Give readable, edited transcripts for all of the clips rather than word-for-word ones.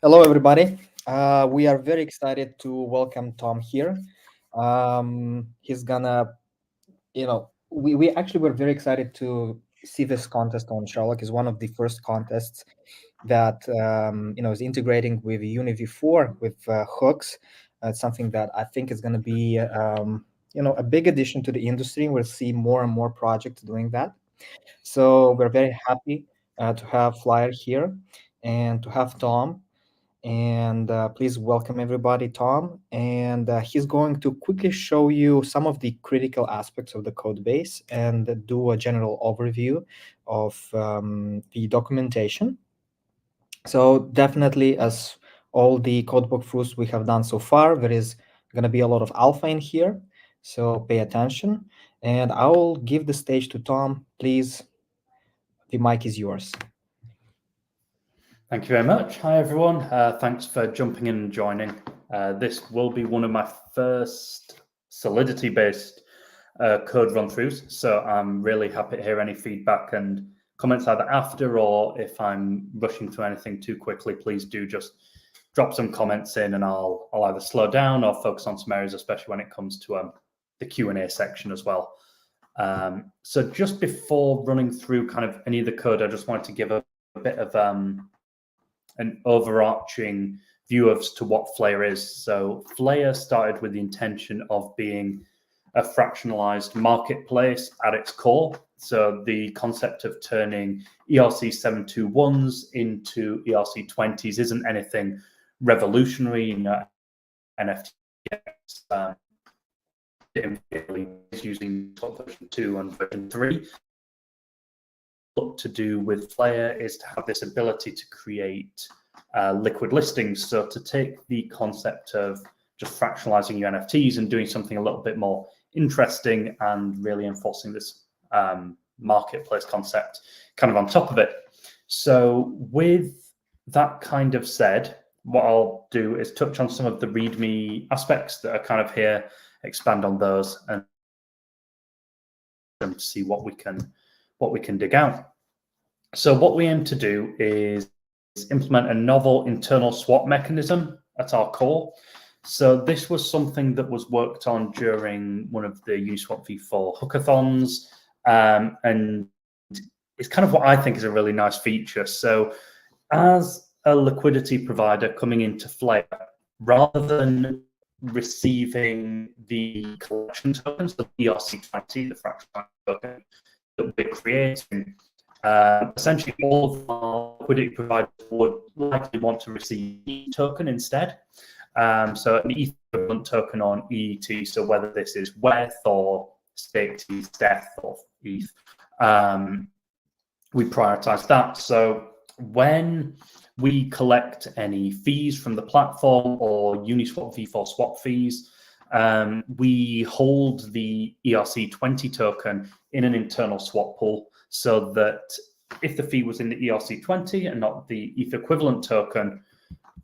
Hello, everybody. We are very excited to welcome Tom here. He's gonna, we actually were very excited to see this contest on Sherlock. Is one of the first contests that is integrating with UniV4 with hooks. It's something that I think is going to be a big addition to the industry. We'll see more and more projects doing that. So we're very happy to have Flayer here and to have Tom. And please welcome everybody, Tom. And he's going to quickly show you some of the critical aspects of the code base and do a general overview of the documentation. So definitely, as all the codebook proofs we have done so far, there is going to be a lot of alpha in here. So pay attention. And I will give the stage to Tom. Please, the mic is yours. Thank you very much. Hi, everyone. Thanks for jumping in and joining. This will be one of my first Solidity-based code run-throughs, so I'm really happy to hear any feedback and comments either after, or if I'm rushing through anything too quickly, please do just drop some comments in and I'll either slow down or focus on some areas, especially when it comes to the Q&A section as well. So just before running through kind of any of the code, I just wanted to give a bit of an overarching view as to what Flayer is. So Flayer started with the intention of being a fractionalized marketplace at its core. So the concept of turning ERC 721s into ERC 20s isn't anything revolutionary. NFTs using version 2 and version 3. What to do with Flayer is to have this ability to create liquid listings. So to take the concept of just fractionalizing your NFTs and doing something a little bit more interesting and really enforcing this marketplace concept kind of on top of it. So with that kind of said, what I'll do is touch on some of the README aspects that are kind of here, expand on those, and see what we can dig out. So what we aim to do is implement a novel internal swap mechanism at our core. So this was something that was worked on during one of the Uniswap v4 hackathons, and it's kind of what I think is a really nice feature. So as a liquidity provider coming into Flayer, rather than receiving the collection tokens, the ERC20, the fractional token that we're creating, essentially all of our liquidity providers would likely want to receive an ETH token instead. So an ETH equivalent token on EET, so whether this is WETH or staked ETH, DETH or ETH, we prioritize that. So when we collect any fees from the platform or Uniswap v4 swap fees, we hold the ERC20 token in an internal swap pool, so that if the fee was in the ERC20 and not the ETH equivalent token,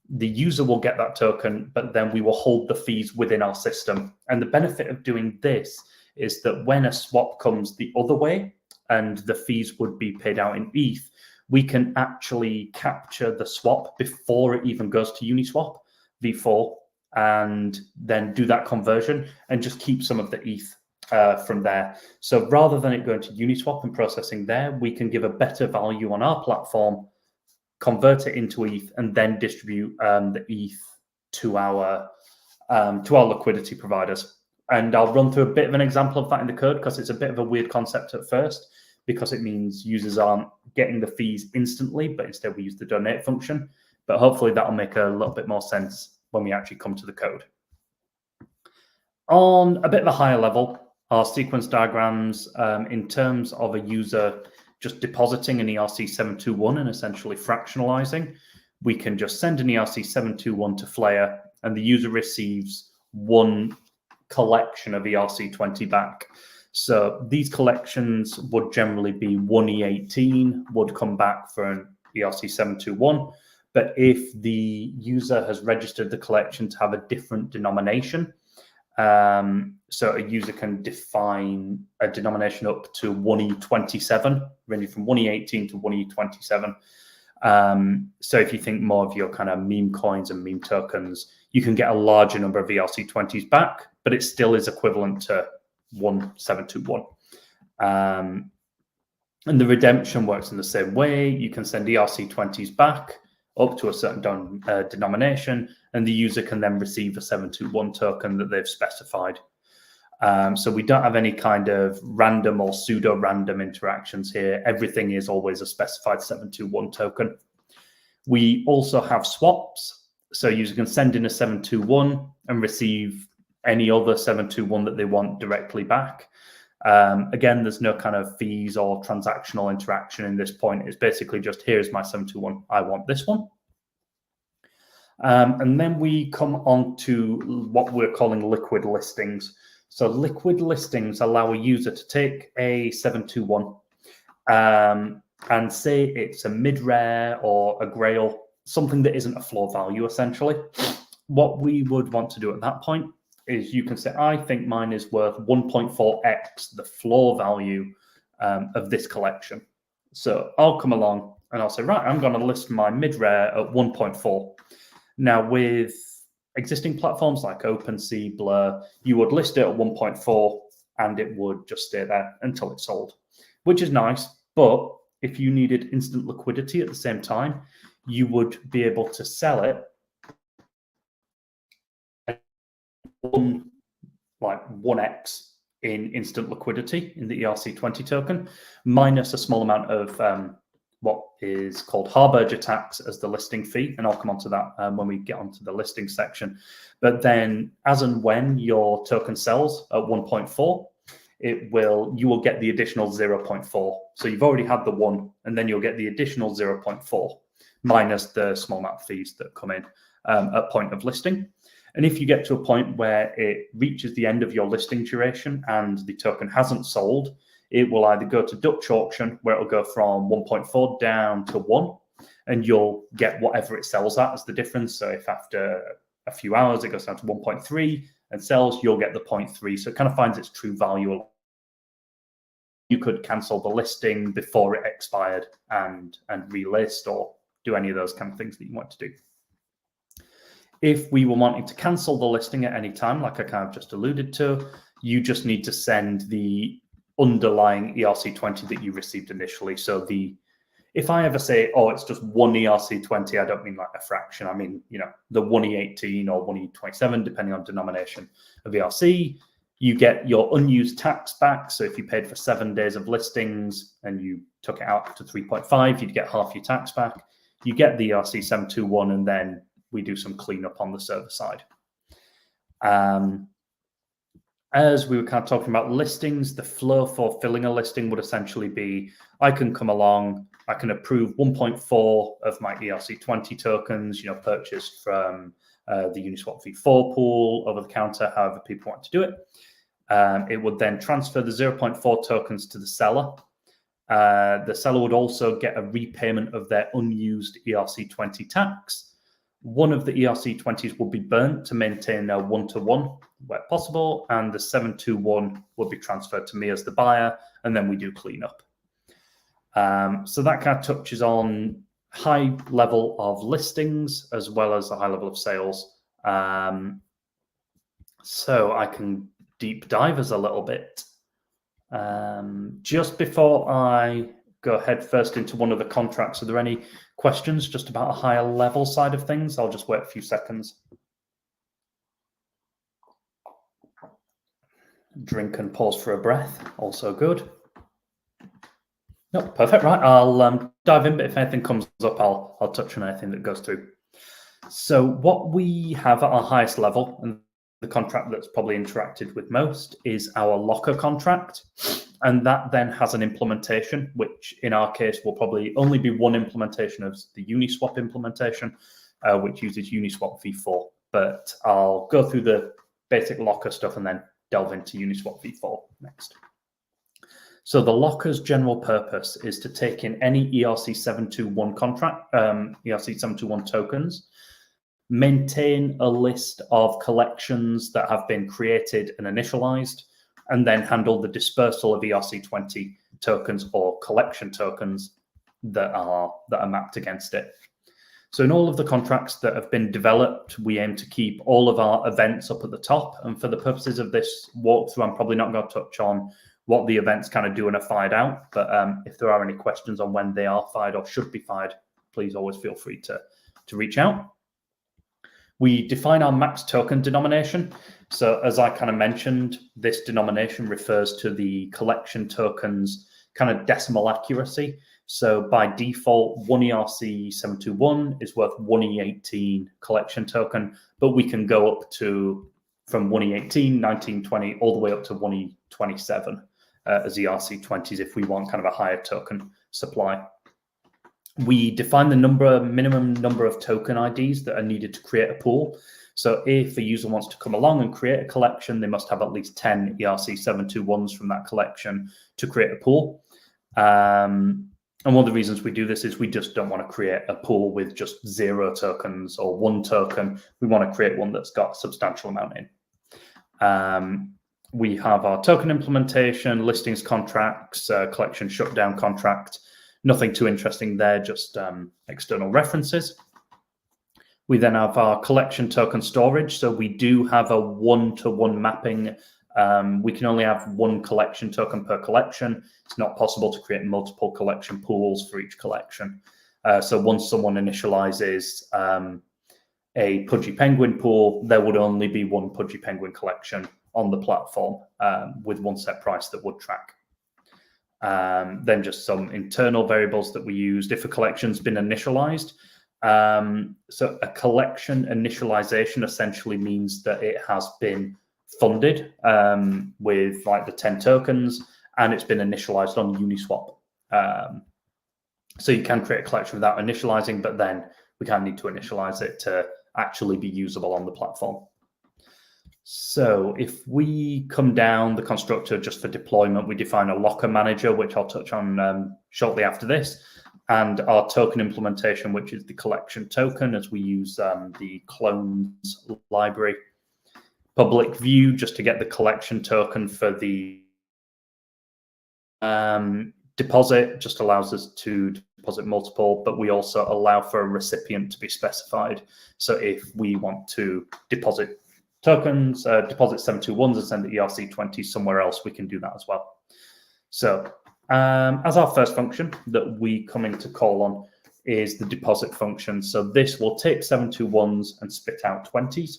the user will get that token, but then we will hold the fees within our system. And the benefit of doing this is that when a swap comes the other way and the fees would be paid out in ETH, we can actually capture the swap before it even goes to Uniswap v4 and then do that conversion and just keep some of the ETH from there. So rather than it going to Uniswap and processing there, we can give a better value on our platform, convert it into ETH, and then distribute the ETH to our liquidity providers. And I'll run through a bit of an example of that in the code, because it's a bit of a weird concept at first, because it means users aren't getting the fees instantly, but instead we use the donate function. But hopefully that'll make a little bit more sense when we actually come to the code. On a bit of a higher level, our sequence diagrams, in terms of a user just depositing an ERC721 and essentially fractionalizing, we can just send an ERC721 to Flayer, and the user receives one collection of ERC20 back. So these collections would generally be one E18 would come back for an ERC721. But if the user has registered the collection to have a different denomination, so a user can define a denomination up to 1E27, ranging from 1E18 to 1E27. So if you think more of your kind of meme coins and meme tokens, you can get a larger number of ERC20s back, but it still is equivalent to 1721. And the redemption works in the same way. You can send ERC20s back up to a certain denomination, and the user can then receive a 721 token that they've specified. So we don't have any kind of random or pseudo-random interactions here. Everything is always a specified 721 token. We also have swaps. So user can send in a 721 and receive any other 721 that they want directly back. Again, there's no kind of fees or transactional interaction in this point. It's basically just, here's my 721, I want this one. And then we come on to what we're calling liquid listings. So liquid listings allow a user to take a 721 and say it's a mid-rare or a grail, something that isn't a floor value, essentially. What we would want to do at that point is you can say, I think mine is worth 1.4x the floor value of this collection. So I'll come along and I'll say, right, I'm going to list my mid-rare at 1.4. Now, with existing platforms like OpenSea, Blur, you would list it at 1.4 and it would just stay there until it's sold, which is nice. But if you needed instant liquidity at the same time, you would be able to sell it at 1x in instant liquidity in the ERC20 token, minus a small amount of what is called Harburger tax as the listing fee. And I'll come onto that when we get onto the listing section. But then as and when your token sells at 1.4, you will get the additional 0.4. So you've already had the 1, and then you'll get the additional 0.4 minus the small amount of fees that come in at point of listing. And if you get to a point where it reaches the end of your listing duration and the token hasn't sold, it will either go to Dutch auction, where it'll go from 1.4 down to 1, and you'll get whatever it sells at as the difference. So if after a few hours it goes down to 1.3 and sells, you'll get the 0.3. So it kind of finds its true value. You could cancel the listing before it expired and relist, or do any of those kind of things that you want to do. If we were wanting to cancel the listing at any time, like I kind of just alluded to, you just need to send the underlying ERC20 that you received initially. So if I ever say, oh, it's just one ERC20, I don't mean like a fraction. I mean, the 1E18 or 1E27, depending on denomination of ERC, you get your unused tax back. So if you paid for 7 days of listings and you took it out to 3.5, you'd get half your tax back. You get the ERC 721, and then we do some cleanup on the server side. As we were kind of talking about listings, the flow for filling a listing would essentially be, I can come along, I can approve 1.4 of my ERC20 tokens, purchased from the Uniswap v4 pool, over the counter, however people want to do it. It would then transfer the 0.4 tokens to the seller. The seller would also get a repayment of their unused ERC20 tax. One of the ERC20s would be burnt to maintain a 1-to-1 where possible, and the 721 would be transferred to me as the buyer, and then we do cleanup. So that kind of touches on high level of listings as well as a high level of sales. So I can deep dive us a little bit. Just before I go head first into one of the contracts, are there any questions just about a higher level side of things? I'll just wait a few seconds. Drink and pause for a breath, also good. No, perfect, right. I'll dive in, but if anything comes up, I'll touch on anything that goes through. So what we have at our highest level, and the contract that's probably interacted with most, is our locker contract. And that then has an implementation, which in our case will probably only be one implementation of the Uniswap implementation, which uses Uniswap v4. But I'll go through the basic locker stuff and then delve into Uniswap v4 next. So the locker's general purpose is to take in any ERC721 contract, ERC721 tokens, maintain a list of collections that have been created and initialized, and then handle the dispersal of ERC20 tokens or collection tokens that are mapped against it. So in all of the contracts that have been developed, we aim to keep all of our events up at the top. And for the purposes of this walkthrough, I'm probably not going to touch on what the events kind of do and are fired out. But if there are any questions on when they are fired or should be fired, please always feel free to reach out. We define our max token denomination. So as I kind of mentioned, this denomination refers to the collection token's kind of decimal accuracy. So by default, one ERC721 is worth one E18 collection token, but we can go up to from one E18, 1920, all the way up to one E27 as ERC20s if we want kind of a higher token supply. We define the minimum number of token IDs that are needed to create a pool. So if a user wants to come along and create a collection, they must have at least 10 ERC721s from that collection to create a pool. And one of the reasons we do this is we just don't want to create a pool with just 0 tokens or 1 token. We want to create one that's got a substantial amount in. We have our token implementation, listings contracts, collection shutdown contract. Nothing too interesting there, just external references. We then have our collection token storage. So we do have a one-to-one mapping. We can only have 1 collection token per collection. It's not possible to create multiple collection pools for each collection. So once someone initializes a Pudgy Penguin pool, there would only be 1 Pudgy Penguin collection on the platform with 1 set price that would track. Then just some internal variables that we used. If a collection's been initialized, so a collection initialization essentially means that it has been funded with like the 10 tokens and it's been initialized on Uniswap. So you can create a collection without initializing, but then we kind of need to initialize it to actually be usable on the platform. So if we come down the constructor just for deployment, we define a locker manager, which I'll touch on shortly after this, and our token implementation, which is the collection token, as we use the clones library. Public view, just to get the collection token for the deposit, just allows us to deposit multiple, but we also allow for a recipient to be specified. So if we want to deposit tokens, deposit 721s and send the ERC20 somewhere else, we can do that as well. So as our first function that we come in to call on is the deposit function. So this will take 721s and spit out 20s.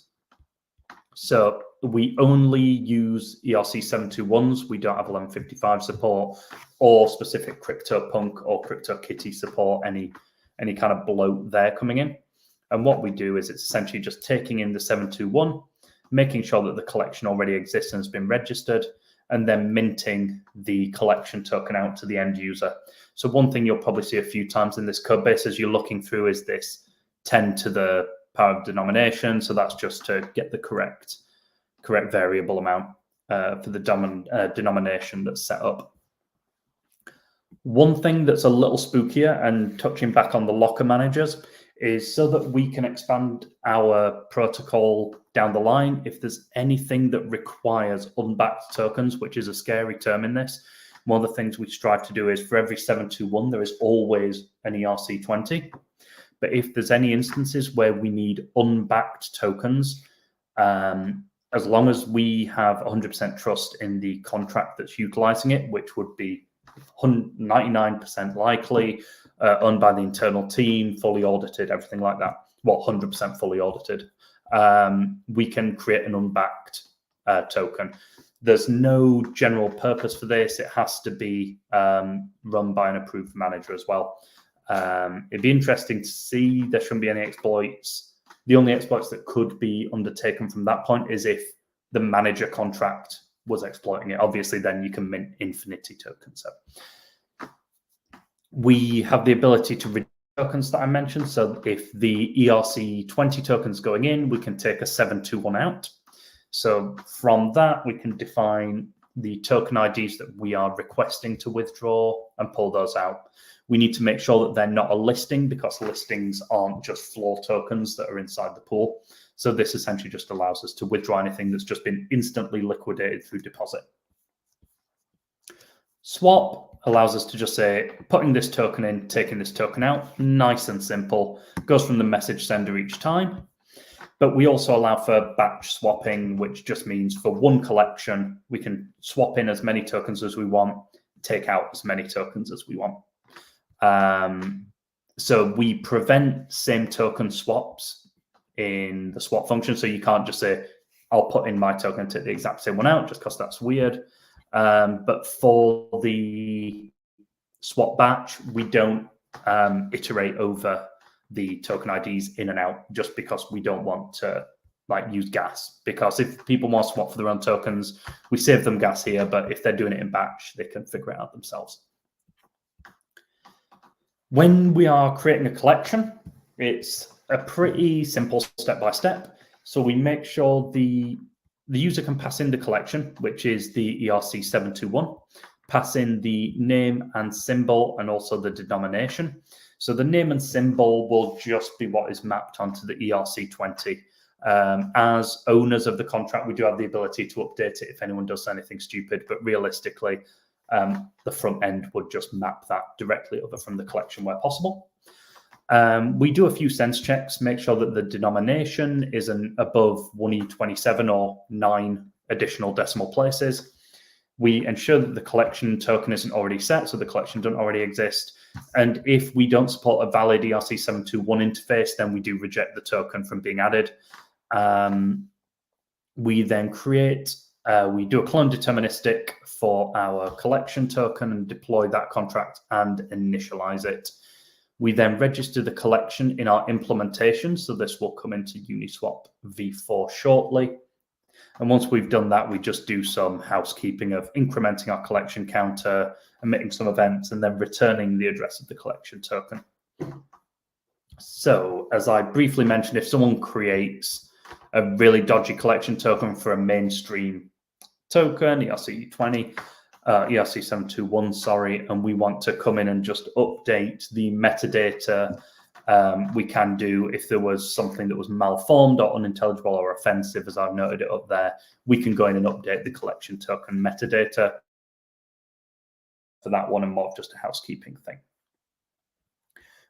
So we only use ERC721s. We don't have 1155 support or specific CryptoPunk or CryptoKitty support, any kind of bloat there coming in. And what we do is it's essentially just taking in the 721, making sure that the collection already exists and has been registered, and then minting the collection token out to the end user. So one thing you'll probably see a few times in this code base as you're looking through is this 10 to the power of denomination. So that's just to get the correct variable amount for the denomination that's set up. One thing that's a little spookier, and touching back on the locker managers, is so that we can expand our protocol down the line. If there's anything that requires unbacked tokens, which is a scary term in this, one of the things we strive to do is for every 721, there is always an ERC20. But if there's any instances where we need unbacked tokens, as long as we have 100% trust in the contract that's utilizing it, which would be 99% likely, owned by the internal team, fully audited, everything like that. Well, 100% fully audited. We can create an unbacked token. There's no general purpose for this. It has to be run by an approved manager as well. It'd be interesting to see. There shouldn't be any exploits. The only exploits that could be undertaken from that point is if the manager contract was exploiting it. Obviously, then you can mint infinity tokens. So we have the ability to reduce tokens that I mentioned. So if the ERC20 tokens going in, we can take a 721 out. So from that, we can define the token IDs that we are requesting to withdraw and pull those out. We need to make sure that they're not a listing, because listings aren't just floor tokens that are inside the pool. So this essentially just allows us to withdraw anything that's just been instantly liquidated through deposit. Swap, allows us to just say, putting this token in, taking this token out, nice and simple, goes from the message sender each time. But we also allow for batch swapping, which just means for one collection, we can swap in as many tokens as we want, take out as many tokens as we want. So we prevent same token swaps in the swap function. So you can't just say, I'll put in my token and take the exact same one out, just because that's weird. But for the swap batch, we don't iterate over the token IDs in and out, just because we don't want to use gas. Because if people want to swap for their own tokens, we save them gas here, but if they're doing it in batch, they can figure it out themselves. When we are creating a collection, it's a pretty simple step-by-step. So we make sure the user can pass in the collection, which is the ERC721, pass in the name and symbol and also the denomination. So the name and symbol will just be what is mapped onto the ERC20. As owners of the contract, we do have the ability to update it if anyone does anything stupid, but realistically, the front end would just map that directly over from the collection where possible. We do a few sense checks, make sure that the denomination isn't above 1E27 or 9 additional decimal places. We ensure that the collection token isn't already set, so the collection doesn't already exist. And if we don't support a valid ERC721 interface, then we do reject the token from being added. We then create, we do a clone deterministic for our collection token and deploy that contract and initialize it. We then register the collection in our implementation. So this will come into Uniswap v4 shortly. And once we've done that, we just do some housekeeping of incrementing our collection counter, emitting some events, and then returning the address of the collection token. So as I briefly mentioned, if someone creates a really dodgy collection token for a mainstream token, ERC20, ERC721, sorry, and we want to come in and just update the metadata, we can do. If there was something that was malformed or unintelligible or offensive, as I've noted it up there, we can go in and update the collection token metadata for that one, and more of just a housekeeping thing.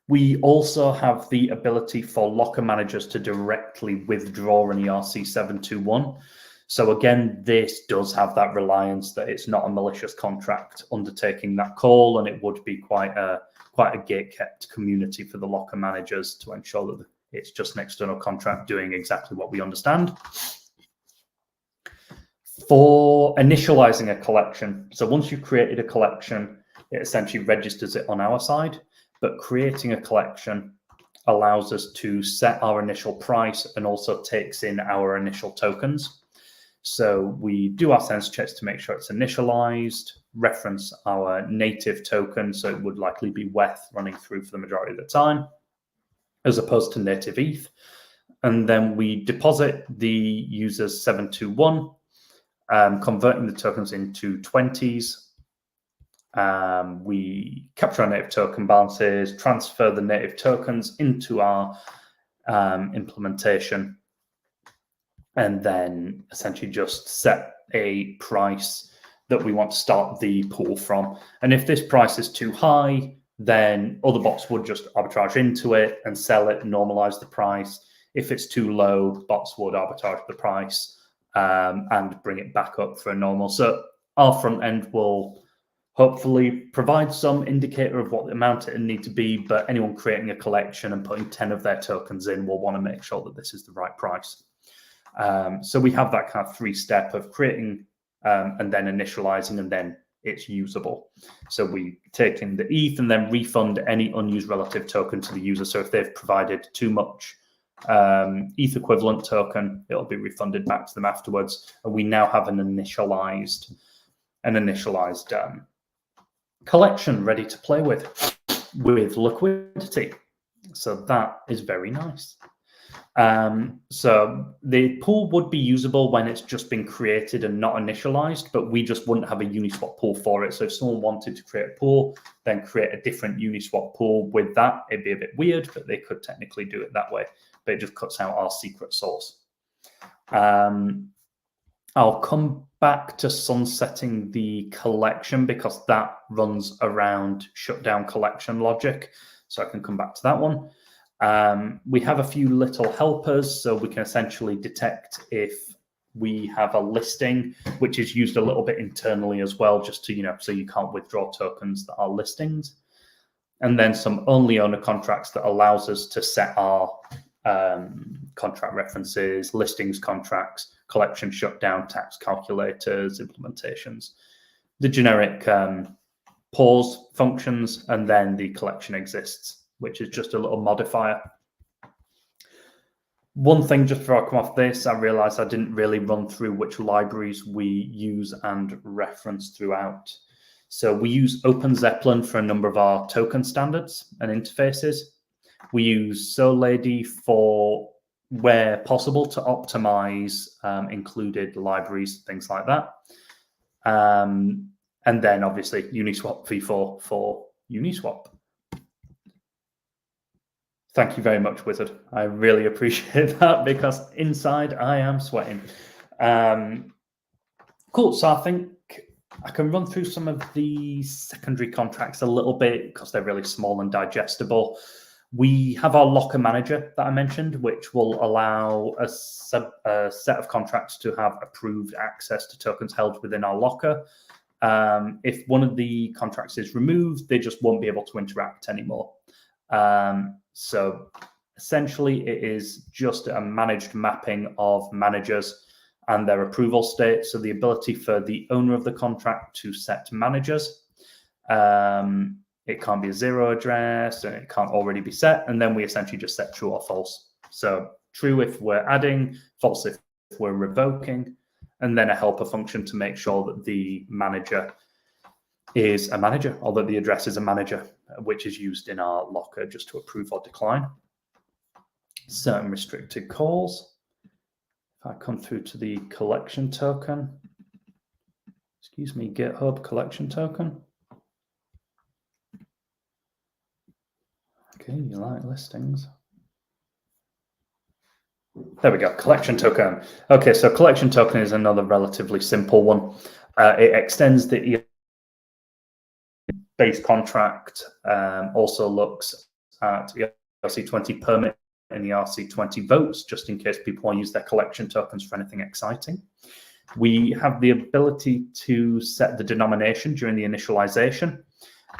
We also have the ability for locker managers to directly withdraw an ERC721. So again, this does have that reliance that it's not a malicious contract undertaking that call, and it would be quite a gate-kept community for the locker managers to ensure that it's just an external contract doing exactly what we understand. For initializing a collection, so once you've created a collection, it essentially registers it on our side, but creating a collection allows us to set our initial price and also takes in our initial tokens. So we do our sense checks to make sure it's initialized, reference our native token, so it would likely be WETH running through for the majority of the time, as opposed to native ETH. And then we deposit the user's 721, converting the tokens into 20s. We capture our native token balances, transfer the native tokens into our implementation, and then essentially just set a price that we want to start the pool from. And if this price is too high, then other bots would just arbitrage into it and sell it and normalize the price. If it's too low, bots would arbitrage the price and bring it back up for a normal. So our front end will hopefully provide some indicator of what the amount it need to be, but anyone creating a collection and putting 10 of their tokens in will want to make sure that this is the right price. So we have that kind of 3-step of creating and then initializing, and then it's usable. So we take in the ETH and then refund any unused relative token to the user. So if they've provided too much ETH equivalent token, it'll be refunded back to them afterwards. And we now have an initialized collection ready to play with liquidity. So that is very nice. So the pool would be usable when it's just been created and not initialized, but we just wouldn't have a Uniswap pool for it. So if someone wanted to create a pool, then create a different Uniswap pool with that, it'd be a bit weird, but they could technically do it that way. But it just cuts out our secret source. I'll come back to sunsetting the collection because that runs around shutdown collection logic. So I can come back to that one. We have a few little helpers, so we can essentially detect if we have a listing, which is used a little bit internally as well, just to, so you can't withdraw tokens that are listings. And then some only owner contracts that allows us to set our contract references, listings contracts, collection shutdown, tax calculators, implementations, the generic pause functions, and then the collection exists, which is just a little modifier. One thing just before I come off this, I realized I didn't really run through which libraries we use and reference throughout. So we use OpenZeppelin for a number of our token standards and interfaces. We use SoLady for, where possible, to optimize included libraries, things like that. And then obviously Uniswap v4 for Uniswap. Thank you very much, Wizard. I really appreciate that because inside I am sweating. Cool. So I think I can run through some of the secondary contracts a little bit because they're really small and digestible. We have our locker manager that I mentioned, which will allow a set of contracts to have approved access to tokens held within our locker. If one of the contracts is removed, they just won't be able to interact anymore. So essentially, it is just a managed mapping of managers and their approval state. So the ability for the owner of the contract to set managers. It can't be a zero address and it can't already be set. And then we essentially just set true or false. So true if we're adding, false if we're revoking, and then a helper function to make sure that the manager is a manager, or that the address is a manager, which is used in our locker just to approve or decline. Certain restricted calls. If I come through to the collection token, excuse me, GitHub collection token. Okay, you like listings. There we go, collection token. Okay, so collection token is another relatively simple one. It extends the base contract, also looks at ERC20 permit and ERC20 votes, just in case people want to use their collection tokens for anything exciting. We have the ability to set the denomination during the initialization.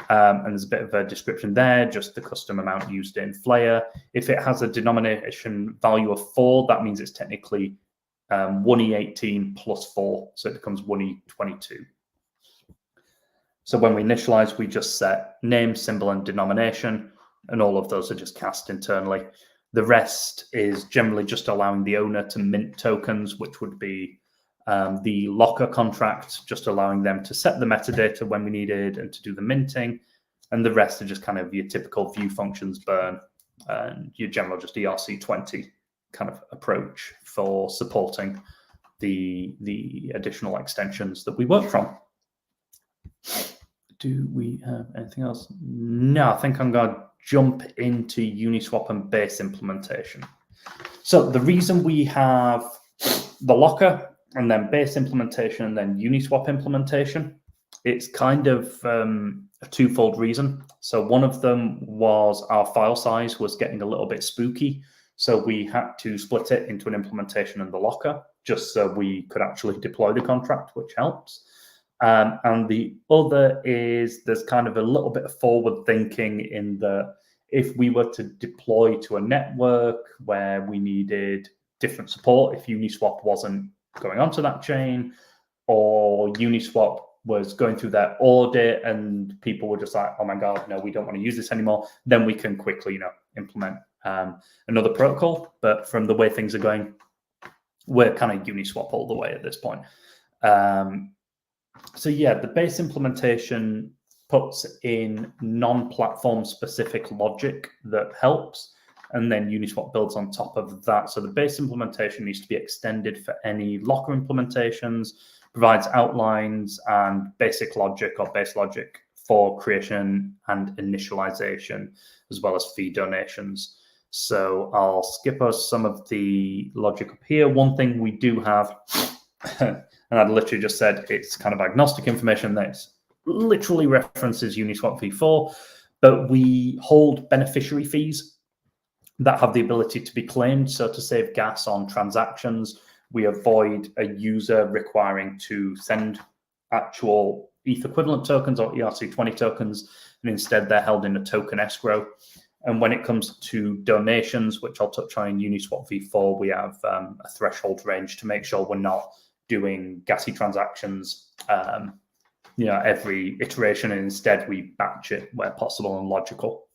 And there's a bit of a description there, just the custom amount used in Flayer. If it has a denomination value of 4, that means it's technically 1E18 plus 4, so it becomes 1E22. So when we initialize, we just set name, symbol, and denomination, and all of those are just cast internally. The rest is generally just allowing the owner to mint tokens, which would be the locker contract, just allowing them to set the metadata when we needed and to do the minting. And the rest are just kind of your typical view functions, burn, and your general just ERC20 kind of approach for supporting the additional extensions that we work from. Do we have anything else? No, I think I'm going to jump into Uniswap and base implementation. So the reason we have the locker and then base implementation and then Uniswap implementation, it's kind of a twofold reason. So one of them was our file size was getting a little bit spooky. So we had to split it into an implementation and the locker, just so we could actually deploy the contract, which helps. And the other is there's kind of a little bit of forward thinking in that if we were to deploy to a network where we needed different support, if Uniswap wasn't going onto that chain, or Uniswap was going through their audit and people were just like, oh my God, no, we don't want to use this anymore, then we can quickly, implement another protocol. But from the way things are going, we're kind of Uniswap all the way at this point. So yeah, the base implementation puts in non-platform specific logic that helps, and then Uniswap builds on top of that. So the base implementation needs to be extended for any locker implementations, provides outlines and basic logic or base logic for creation and initialization, as well as fee donations. So I'll skip us some of the logic up here. One thing we do have and I'd literally just said it's kind of agnostic information that literally references Uniswap v4, but we hold beneficiary fees that have the ability to be claimed. So to save gas on transactions, we avoid a user requiring to send actual ETH equivalent tokens or ERC20 tokens, and instead they're held in a token escrow. And when it comes to donations, which I'll touch on in Uniswap v4, we have a threshold range to make sure we're not doing gassy transactions every iteration, and instead we batch it where possible and logical.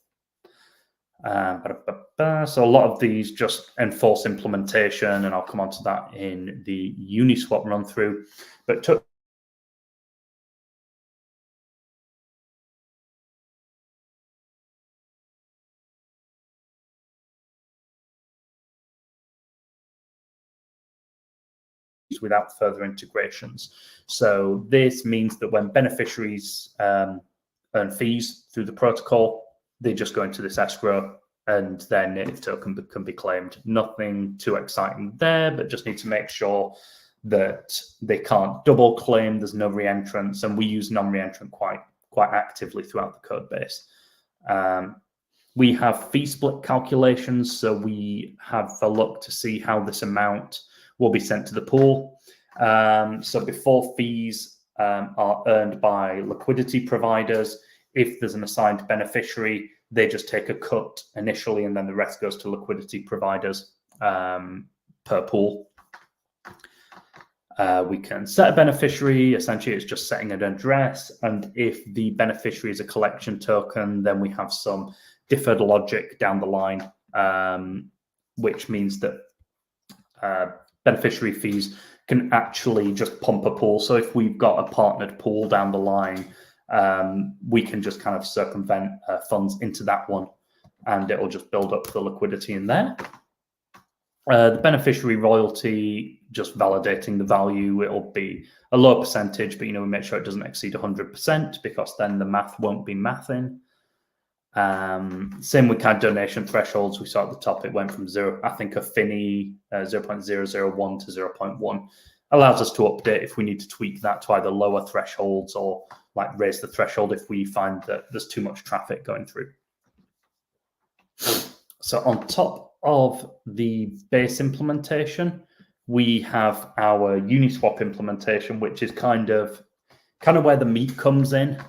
So a lot of these just enforce implementation, and I'll come on to that in the Uniswap run through. But without further integrations. So this means that when beneficiaries earn fees through the protocol, they just go into this escrow and their native token can be claimed. Nothing too exciting there, but just need to make sure that they can't double claim, there's no re-entrance, and we use non-re-entrant quite actively throughout the code base. We have fee split calculations, so we have a look to see how this amount will be sent to the pool. So before fees are earned by liquidity providers, if there's an assigned beneficiary, they just take a cut initially, and then the rest goes to liquidity providers per pool. We can set a beneficiary. Essentially, it's just setting an address. And if the beneficiary is a collection token, then we have some deferred logic down the line, which means that beneficiary fees can actually just pump a pool. So if we've got a partnered pool down the line, we can just kind of circumvent funds into that one, and it will just build up the liquidity in there. The beneficiary royalty, just validating the value, it'll be a low percentage, but we make sure it doesn't exceed 100%, because then the math won't be mathing. Same with kind of donation thresholds. We saw at the top, it went from 0, I think a Finny 0.001 to 0.1 allows us to update if we need to tweak that to either lower thresholds or like raise the threshold if we find that there's too much traffic going through. So on top of the base implementation, we have our Uniswap implementation, which is kind of where the meat comes in.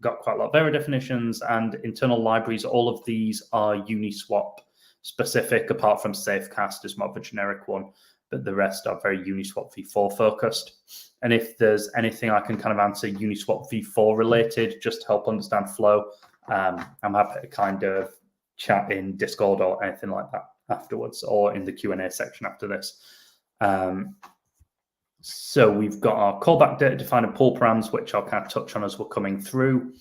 Got quite a lot of error definitions and internal libraries. All of these are Uniswap specific, apart from Safecast is more of a generic one, but the rest are very Uniswap v4 focused. And if there's anything I can kind of answer Uniswap v4 related, just to help understand flow, I'm happy to kind of chat in Discord or anything like that afterwards, or in the Q&A section after this. So we've got our callback data defined and pool params, which I'll kind of touch on as we're coming through.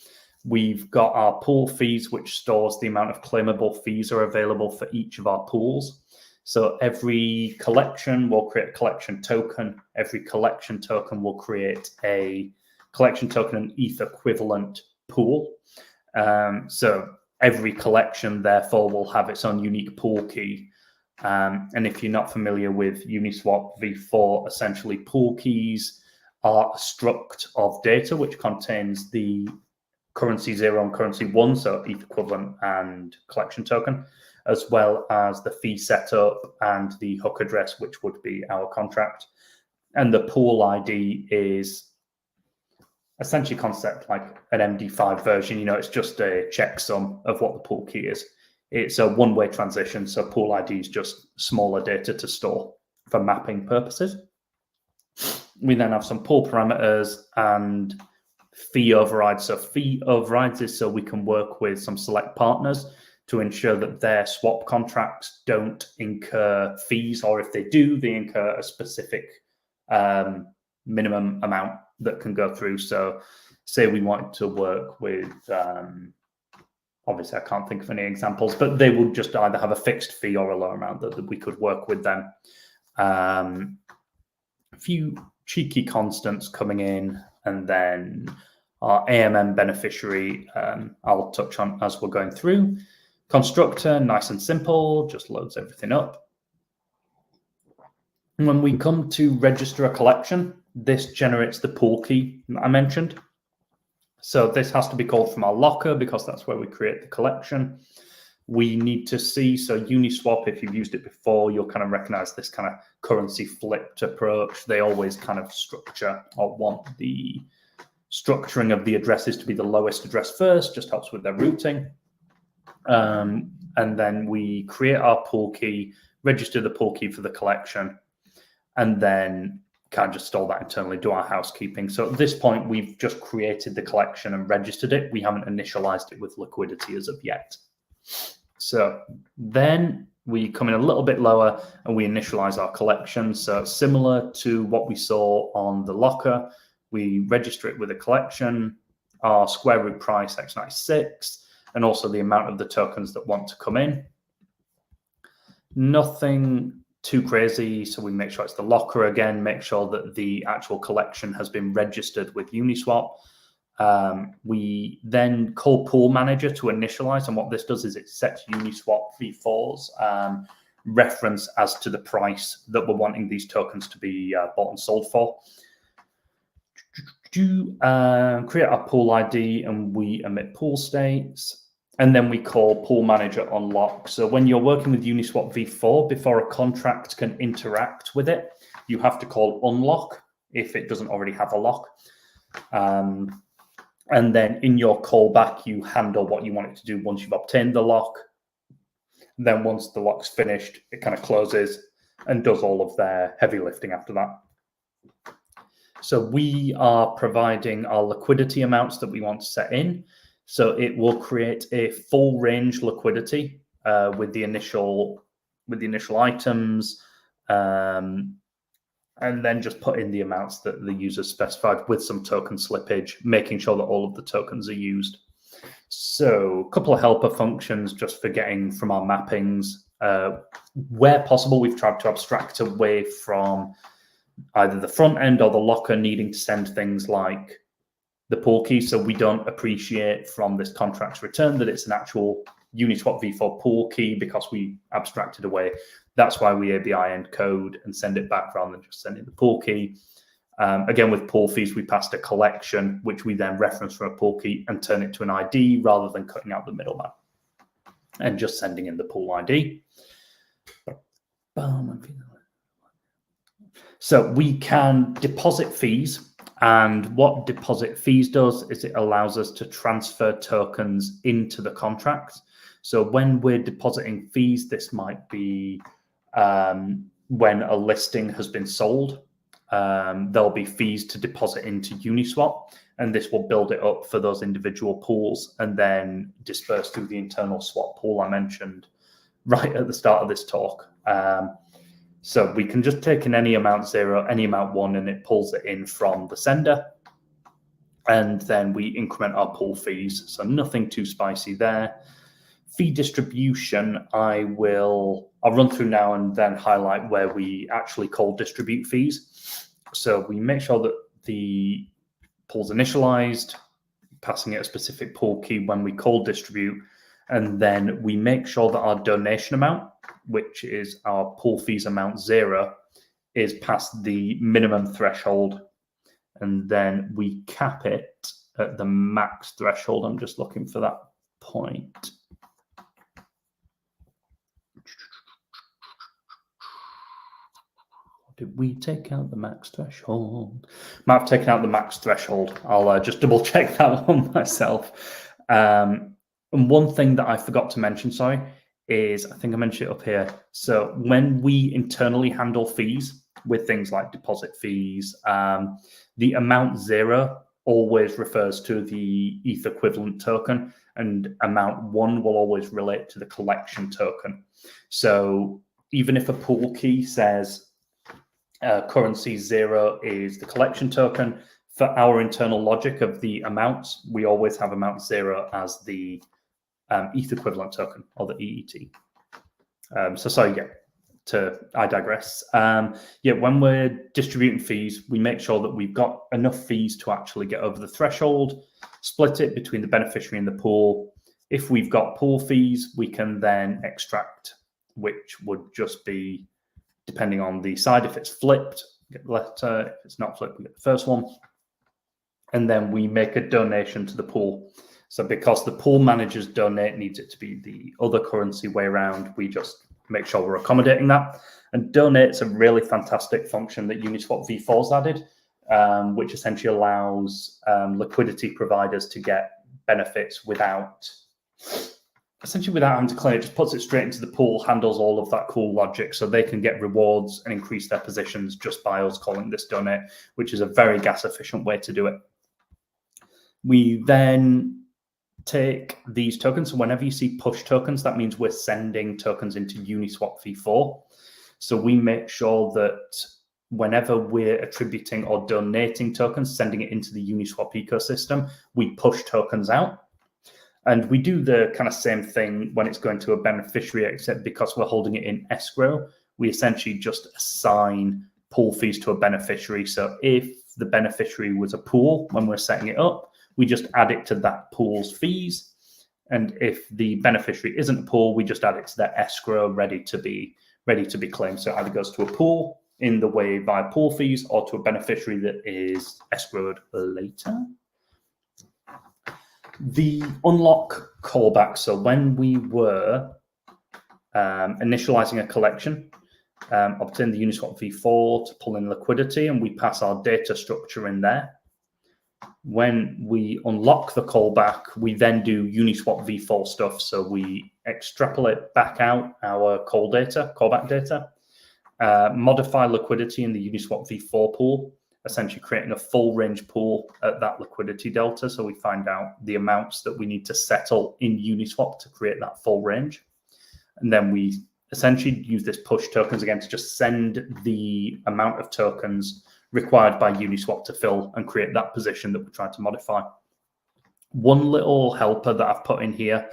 We've got our pool fees, which stores the amount of claimable fees are available for each of our pools. So every collection will create a collection token. Every collection token will create a collection token and ETH equivalent pool. So every collection, therefore, will have its own unique pool key. And if you're not familiar with Uniswap v4, essentially pool keys are a struct of data which contains the currency 0 and currency 1, so ETH equivalent and collection token, as well as the fee setup and the hook address, which would be our contract. And the pool ID is essentially concept like an MD5 version. It's just a checksum of what the pool key is. It's a one-way transition, so pool ID is just smaller data to store for mapping purposes. We then have some pool parameters and fee overrides. So fee overrides is so we can work with some select partners to ensure that their swap contracts don't incur fees, or if they do, they incur a specific minimum amount that can go through. So say we wanted to work with... obviously, I can't think of any examples, but they would just either have a fixed fee or a low amount that we could work with them. A few cheeky constants coming in, and then our AMM beneficiary, I'll touch on as we're going through. Constructor, nice and simple, just loads everything up. When we come to register a collection, this generates the pool key that I mentioned. So this has to be called from our locker because that's where we create the collection. We need to see, so Uniswap, if you've used it before, you'll kind of recognize this kind of currency flipped approach. They always kind of structure or want the structuring of the addresses to be the lowest address first, just helps with their routing. And then we create our pool key, register the pool key for the collection, and then kind of just store that internally, do our housekeeping. So at this point, we've just created the collection and registered it. We haven't initialized it with liquidity as of yet. So then we come in a little bit lower and we initialize our collection. So similar to what we saw on the locker, we register it with a collection, our square root price x96, and also the amount of the tokens that want to come in. Nothing too crazy, so we make sure it's the locker again, make sure that the actual collection has been registered with Uniswap. We then call pool manager to initialize, and what this does is it sets Uniswap v4's reference as to the price that we're wanting these tokens to be bought and sold for. Create our pool ID and we emit pool states. And then we call pool manager unlock. So when you're working with Uniswap v4, before a contract can interact with it, you have to call unlock if it doesn't already have a lock. And then in your callback, you handle what you want it to do once you've obtained the lock. Then once the lock's finished, it kind of closes and does all of their heavy lifting after that. So we are providing our liquidity amounts that we want to set in. So it will create a full range liquidity with the initial items, and then just put in the amounts that the user specified with some token slippage, making sure that all of the tokens are used. So a couple of helper functions just for getting from our mappings. Where possible, we've tried to abstract away from either the front end or the locker needing to send things like the pool key, so we don't appreciate from this contract's return that it's an actual Uniswap v4 pool key because we abstracted away. That's why we ABI encode and send it back rather than just sending the pool key. Again, with pool fees, we passed a collection, which we then reference from a pool key and turn it to an ID rather than cutting out the middleman and just sending in the pool ID. So we can deposit fees. And what deposit fees does is it allows us to transfer tokens into the contract. So when we're depositing fees, this might be when a listing has been sold. There'll be fees to deposit into Uniswap, and this will build it up for those individual pools and then disperse through the internal swap pool I mentioned right at the start of this talk. So we can just take in any amount 0, any amount 1, and it pulls it in from the sender. And then we increment our pool fees. So nothing too spicy there. Fee distribution, I'll run through now and then highlight where we actually call distribute fees. So we make sure that the pool's initialized, passing it a specific pool key when we call distribute. And then we make sure that our donation amount, which is our pool fees amount 0, is past the minimum threshold. And then we cap it at the max threshold. I'm just looking for that point. Did we take out the max threshold? Might have taken out the max threshold. I'll just double check that one myself. And one thing that I forgot to mention, sorry, is I think I mentioned it up here. So when we internally handle fees with things like deposit fees, the amount 0 always refers to the ETH equivalent token, and amount 1 will always relate to the collection token. So even if a pool key says currency 0 is the collection token, for our internal logic of the amounts, we always have amount 0 as the ETH equivalent token, or the EET. So sorry, yeah, I digress. When we're distributing fees, we make sure that we've got enough fees to actually get over the threshold, split it between the beneficiary and the pool. If we've got pool fees, we can then extract, which would just be depending on the side. If it's flipped, we get the letter. If it's not flipped, we get the first one. And then we make a donation to the pool. So because the pool managers donate needs it to be the other currency way around, we just make sure we're accommodating that. And donate's a really fantastic function that Uniswap v4's added, which essentially allows liquidity providers to get benefits without having to claim it. Just puts it straight into the pool, handles all of that cool logic, so they can get rewards and increase their positions just by us calling this donate, which is a very gas efficient way to do it. We then take these tokens. So whenever you see push tokens, that means we're sending tokens into Uniswap v4. So we make sure that whenever we're attributing or donating tokens, sending it into the Uniswap ecosystem, we push tokens out. And we do the kind of same thing when it's going to a beneficiary, except because we're holding it in escrow, we essentially just assign pool fees to a beneficiary. So if the beneficiary was a pool when we're setting it up, we just add it to that pool's fees. And if the beneficiary isn't a pool, we just add it to their escrow ready to be claimed. So it either goes to a pool in the way via pool fees or to a beneficiary that is escrowed later. The unlock callback. So when we were initializing a collection, obtain the Uniswap v4 to pull in liquidity, and we pass our data structure in there. When we unlock the callback, we then do Uniswap v4 stuff. So we extrapolate back out our callback data, modify liquidity in the Uniswap v4 pool, essentially creating a full range pool at that liquidity delta. So we find out the amounts that we need to settle in Uniswap to create that full range. And then we essentially use this push tokens again to just send the amount of tokens required by Uniswap to fill and create that position that we're trying to modify. One little helper that I've put in here,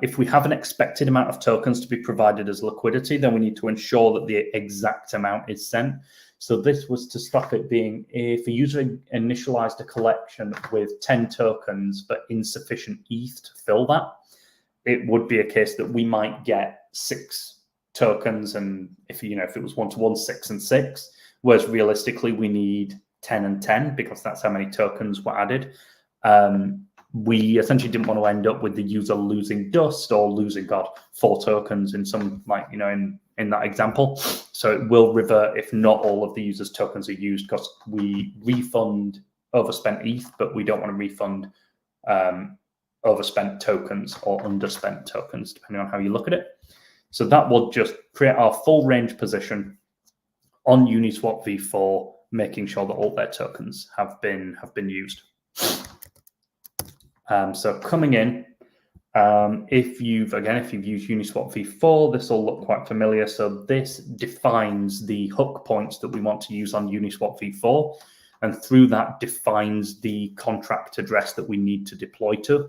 if we have an expected amount of tokens to be provided as liquidity, then we need to ensure that the exact amount is sent. So this was to stop it being, if a user initialized a collection with 10 tokens but insufficient ETH to fill that, it would be a case that we might get 6 tokens, and if it was 1-to-1, 6 and 6, whereas realistically we need 10 and 10 because that's how many tokens were added. We essentially didn't want to end up with the user losing dust or losing 4 tokens in some, in that example. So it will revert if not all of the user's tokens are used, because we refund overspent ETH, but we don't want to refund overspent tokens or underspent tokens, depending on how you look at it. So that will just create our full range position on Uniswap v4, making sure that all their tokens have been used. So coming in, if you've used Uniswap v4, this will look quite familiar. So this defines the hook points that we want to use on Uniswap v4, and through that defines the contract address that we need to deploy to.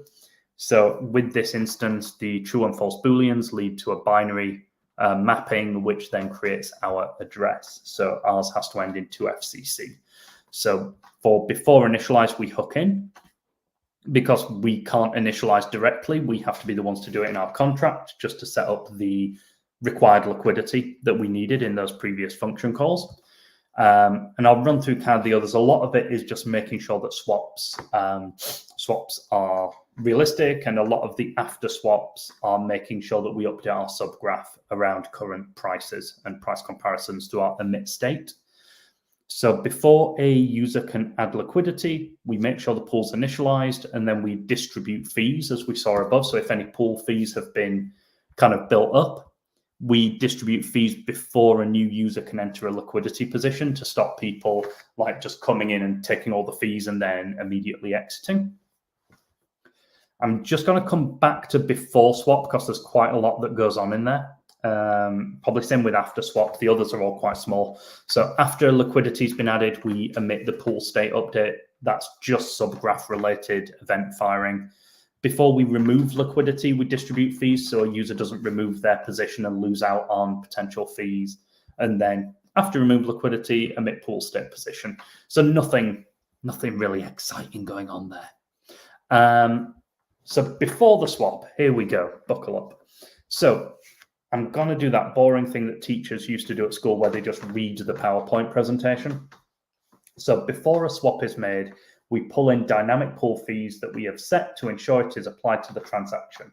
So with this instance, the true and false booleans lead to a binary mapping, which then creates our address. So ours has to end in 2FCC. So for before initialize, we hook in. Because we can't initialize directly, we have to be the ones to do it in our contract just to set up the required liquidity that we needed in those previous function calls. And I'll run through kind of the others. A lot of it is just making sure that swaps are realistic, and a lot of the after swaps are making sure that we update our subgraph around current prices and price comparisons to our emit state. So before a user can add liquidity, we make sure the pool's initialized, and then we distribute fees as we saw above. So if any pool fees have been kind of built up, we distribute fees before a new user can enter a liquidity position to stop people just coming in and taking all the fees and then immediately exiting. I'm just going to come back to before swap because there's quite a lot that goes on in there. Probably same with after swap. The others are all quite small. So after liquidity's been added, we emit the pool state update. That's just subgraph related event firing. Before we remove liquidity, we distribute fees so a user doesn't remove their position and lose out on potential fees. And then after remove liquidity, emit pool state position. So nothing really exciting going on there. So before the swap, here we go, buckle up. So I'm going to do that boring thing that teachers used to do at school where they just read the PowerPoint presentation. So before a swap is made, we pull in dynamic pool fees that we have set to ensure it is applied to the transaction.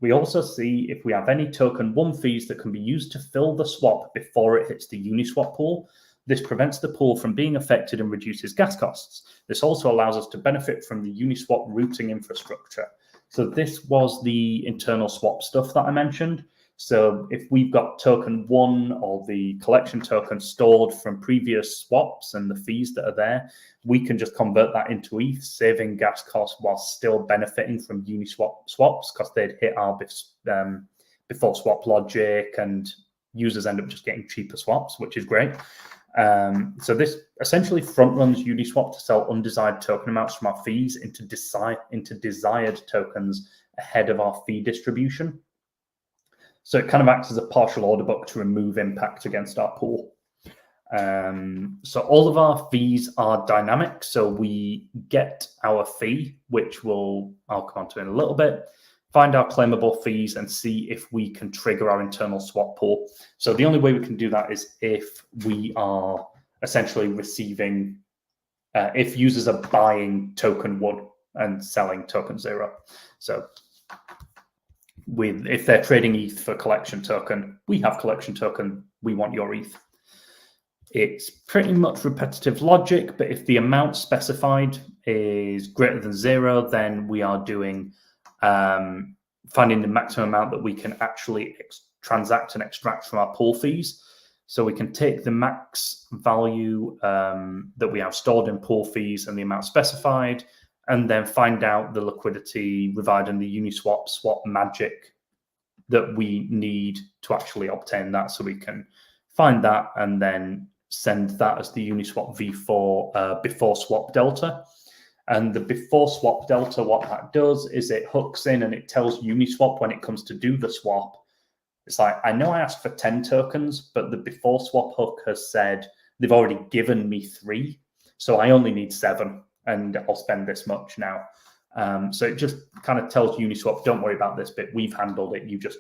We also see if we have any token 1 fees that can be used to fill the swap before it hits the Uniswap pool. This prevents the pool from being affected and reduces gas costs. This also allows us to benefit from the Uniswap routing infrastructure. So this was the internal swap stuff that I mentioned. So if we've got token 1 or the collection token stored from previous swaps and the fees that are there, we can just convert that into ETH, saving gas costs while still benefiting from Uniswap swaps because they'd hit our before swap logic, and users end up just getting cheaper swaps, which is great. So this essentially front runs Uniswap to sell undesired token amounts from our fees into desired tokens ahead of our fee distribution. So it kind of acts as a partial order book to remove impact against our pool. So all of our fees are dynamic. So we get our fee, which I'll come on to in a little bit, find our claimable fees and see if we can trigger our internal swap pool. So the only way we can do that is if we are essentially receiving, if users are buying token 1 and selling token 0. So if they're trading ETH for collection token, we have collection token, we want your ETH. It's pretty much repetitive logic, but if the amount specified is greater than 0, then we are doing finding the maximum amount that we can actually transact and extract from our pool fees. So we can take the max value that we have stored in pool fees and the amount specified, and then find out the liquidity providing the Uniswap swap magic that we need to actually obtain that. So we can find that and then send that as the Uniswap v4 before swap delta. And the before swap delta, what that does is it hooks in and it tells Uniswap when it comes to do the swap. It's like, I know I asked for 10 tokens, but the before swap hook has said they've already given me 3. So I only need 7. And I'll spend this much now. So it just kind of tells Uniswap, don't worry about this bit. We've handled it. You just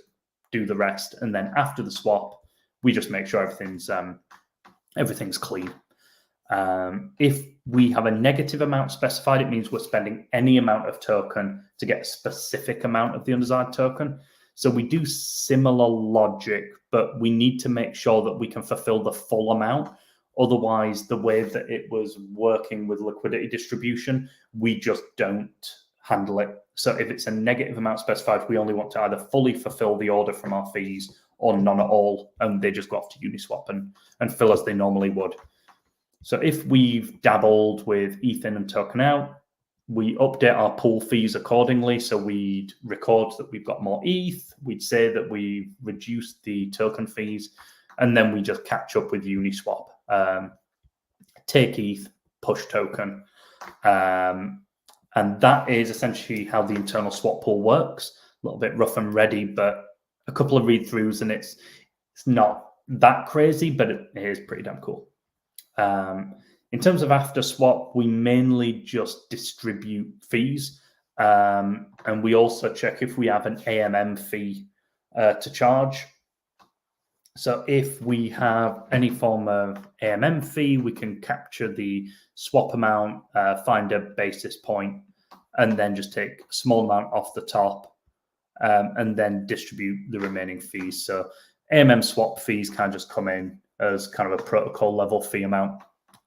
do the rest. And then after the swap, we just make sure everything's clean. If we have a negative amount specified, it means we're spending any amount of token to get a specific amount of the undesired token. So we do similar logic, but we need to make sure that we can fulfill the full amount. Otherwise, the way that it was working with liquidity distribution, we just don't handle it. So if it's a negative amount specified, we only want to either fully fulfill the order from our fees or none at all, and they just go off to Uniswap and fill as they normally would. So if we've dabbled with ETH in and token out, we update our pool fees accordingly. So we'd record that we've got more ETH, we'd say that we've reduced the token fees, and then we just catch up with Uniswap. Take ETH, push token. And that is essentially how the internal swap pool works. A little bit rough and ready, but a couple of read-throughs, and it's not that crazy, but it is pretty damn cool. In terms of after swap, we mainly just distribute fees, and we also check if we have an AMM fee to charge. So if we have any form of AMM fee, we can capture the swap amount, find a basis point, and then just take a small amount off the top, and then distribute the remaining fees. So AMM swap fees kind of just come in as kind of a protocol level fee amount,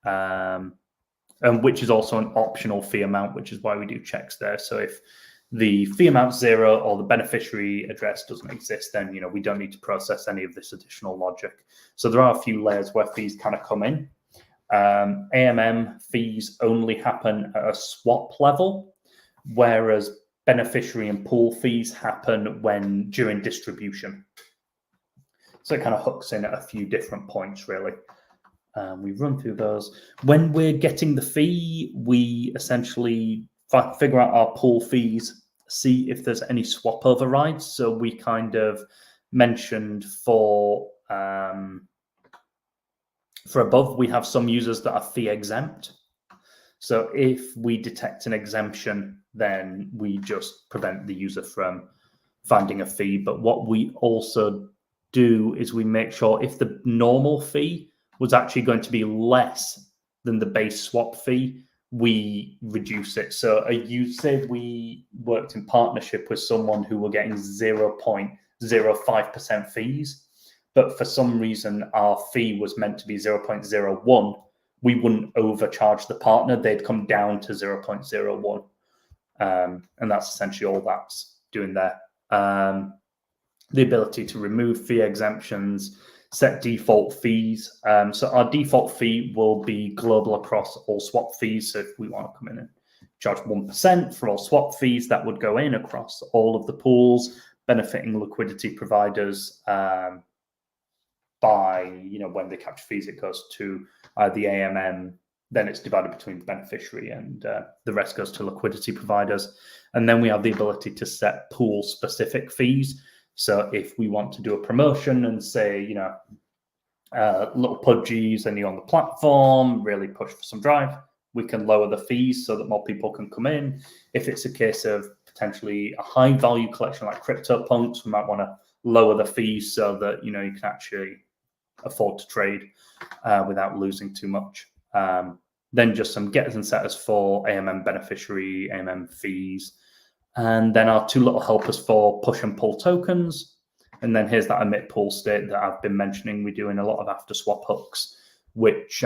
and which is also an optional fee amount, which is why we do checks there. So if the fee amount's 0 or the beneficiary address doesn't exist, then we don't need to process any of this additional logic. So there are a few layers where fees kind of come in. AMM fees only happen at a swap level, whereas beneficiary and pool fees happen during distribution. So it kind of hooks in at a few different points, really. We've run through those. When we're getting the fee, we essentially figure out our pool fees, see if there's any swap overrides. So we kind of mentioned for above, we have some users that are fee exempt. So if we detect an exemption, then we just prevent the user from finding a fee. But what we also do is we make sure if the normal fee was actually going to be less than the base swap fee, we reduce it. So you say we worked in partnership with someone who were getting 0.05% fees, but for some reason our fee was meant to be 0.01, we wouldn't overcharge the partner. They'd come down to 0.01. And that's essentially all that's doing there. The ability to remove fee exemptions, set default fees. So our default fee will be global across all swap fees. So if we want to come in and charge 1% for all swap fees, that would go in across all of the pools, benefiting liquidity providers by, when they capture fees, it goes to the AMM, then it's divided between the beneficiary, and the rest goes to liquidity providers. And then we have the ability to set pool specific fees. So if we want to do a promotion and say, little pudgies and you're on the platform, really push for some drive, we can lower the fees so that more people can come in. If it's a case of potentially a high value collection like CryptoPunks, we might want to lower the fees so that, you can actually afford to trade without losing too much. Then just some getters and setters for AMM beneficiary, AMM fees. And then our two little helpers for push and pull tokens. And then here's that emit pool state that I've been mentioning. We're doing a lot of after swap hooks, which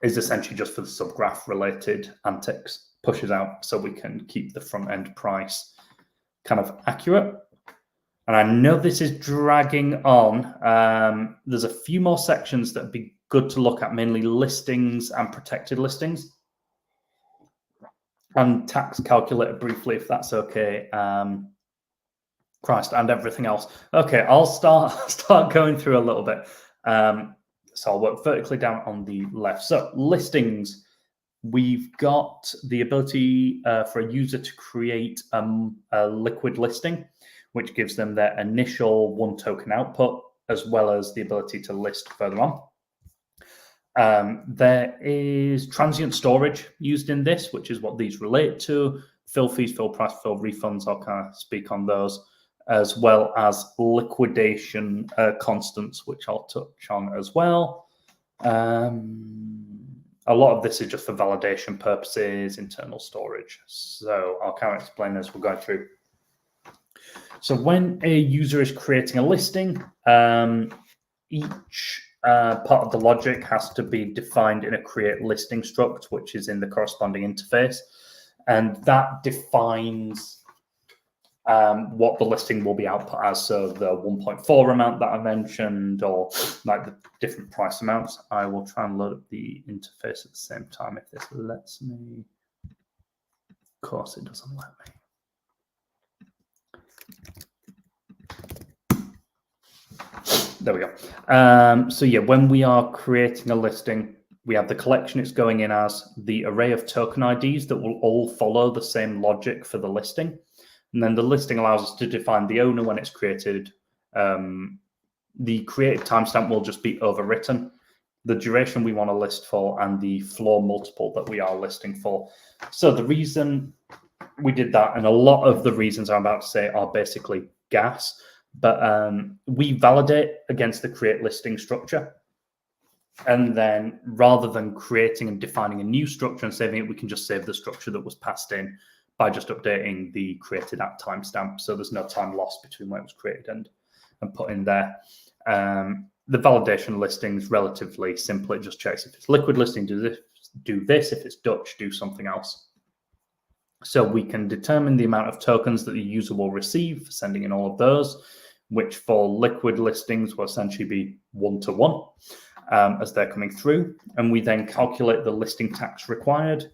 is essentially just for the subgraph related antics, pushes out so we can keep the front end price kind of accurate. And I know this is dragging on. There's a few more sections that would be good to look at, mainly listings and protected listings. And tax calculator briefly, if that's okay. Christ, and everything else. Okay, I'll start going through a little bit. So I'll work vertically down on the left. So listings, we've got the ability for a user to create a liquid listing, which gives them their initial 1 token output, as well as the ability to list further on. There is transient storage used in this, which is what these relate to. Fill fees, fill price, fill refunds, I'll kind of speak on those, as well as liquidation constants, which I'll touch on as well. A lot of this is just for validation purposes, internal storage. So I'll kind of explain as we're going through. So when a user is creating a listing, each part of the logic has to be defined in a create listing struct, which is in the corresponding interface. And that defines what the listing will be output as. So the 1.4 amount that I mentioned, or like the different price amounts. I will try and load up the interface at the same time if this lets me. Of course, it doesn't let me. There we go. So yeah, when we are creating a listing, we have the collection it's going in as, the array of token IDs that will all follow the same logic for the listing. And then the listing allows us to define the owner when it's created. The created timestamp will just be overwritten, the duration we want to list for, and the floor multiple that we are listing for. So the reason we did that, and a lot of the reasons I'm about to say are basically gas, but we validate against the create listing structure. And then rather than creating and defining a new structure and saving it, we can just save the structure that was passed in by just updating the created at timestamp. So there's no time lost between when it was created and put in there. The validation listing is relatively simple. It just checks if it's liquid listing, do this. If it's Dutch, do something else. So we can determine the amount of tokens that the user will receive for sending in all of those, which for liquid listings will essentially be 1-to-1 as they're coming through. And we then calculate the listing tax required.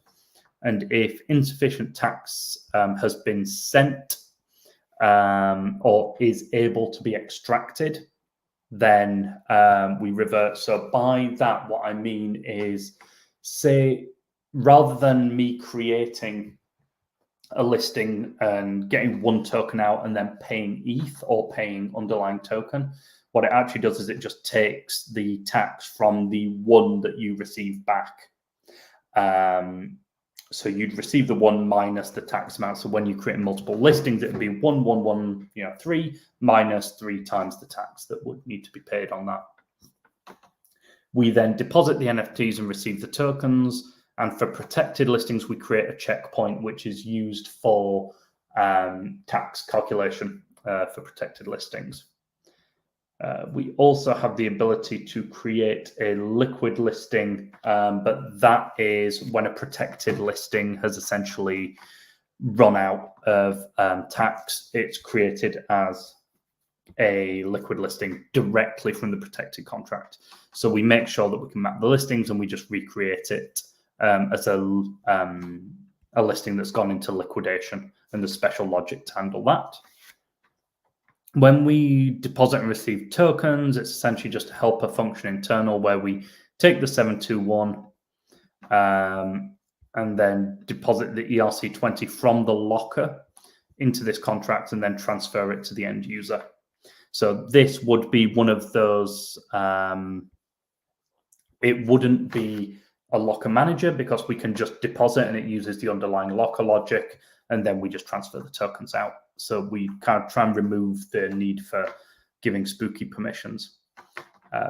And if insufficient tax has been sent or is able to be extracted, then we revert. So by that, what I mean is, say, rather than me creating a listing and getting 1 token out and then paying ETH or paying underlying token, what it actually does is it just takes the tax from the 1 that you receive back. So you'd receive the 1 minus the tax amount. So when you create multiple listings, it would be 11113 minus 3 times the tax that would need to be paid on that. We then deposit the NFTs and receive the tokens. And for protected listings, we create a checkpoint which is used for tax calculation for protected listings. We also have the ability to create a liquid listing, but that is when a protected listing has essentially run out of tax. It's created as a liquid listing directly from the protected contract. So we make sure that we can map the listings and we just recreate it as a listing that's gone into liquidation, and there's special logic to handle that. When we deposit and receive tokens, it's essentially just a helper function internal where we take the 721 and then deposit the ERC20 from the locker into this contract and then transfer it to the end user. So this would be one of those, it wouldn't be a locker manager because we can just deposit and it uses the underlying locker logic, and then we just transfer the tokens out. So we kind of try and remove the need for giving spooky permissions.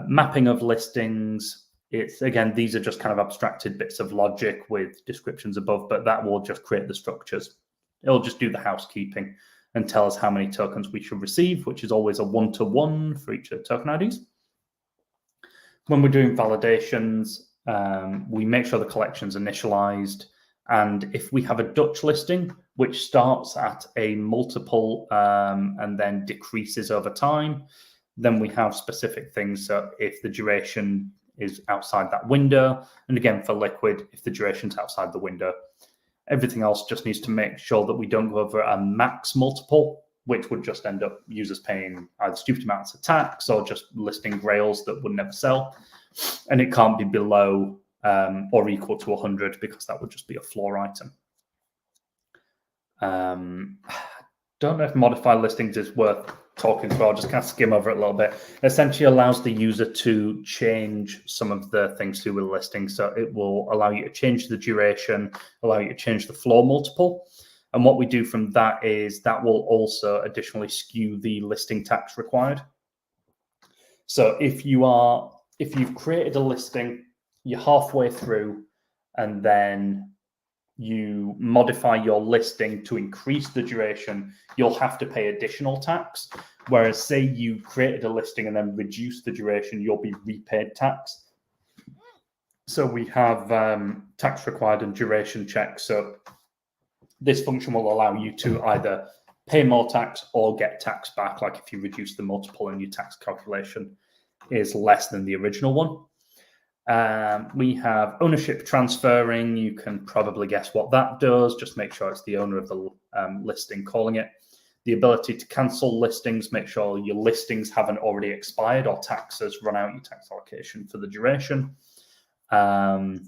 Mapping of listings, it's again, these are just kind of abstracted bits of logic with descriptions above, but that will just create the structures. It'll just do the housekeeping and tell us how many tokens we should receive, which is always a 1-to-1 for each of the token IDs. When we're doing validations, we make sure the collection's initialized. And if we have a Dutch listing, which starts at a multiple and then decreases over time, then we have specific things. So if the duration is outside that window, and again, for liquid, if the duration's outside the window, everything else just needs to make sure that we don't go over a max multiple, which would just end up users paying either stupid amounts of tax or just listing grails that would never sell. And it can't be below or equal to 100 because that would just be a floor item. Don't know if modify listings is worth talking through. I'll just kind of skim over it a little bit. It essentially allows the user to change some of the things to do with the listing. So it will allow you to change the duration, allow you to change the floor multiple. And what we do from that is that will also additionally skew the listing tax required. So if you've created a listing, you're halfway through, and then you modify your listing to increase the duration, you'll have to pay additional tax. Whereas say you created a listing and then reduce the duration, you'll be repaid tax. So we have tax required and duration checks. So this function will allow you to either pay more tax or get tax back, like if you reduce the multiple and your tax calculation is less than the original one. We have ownership transferring. You can probably guess what that does. Just make sure it's the owner of the listing calling it. The ability to cancel listings, make sure your listings haven't already expired or taxes run out your tax allocation for the duration. Or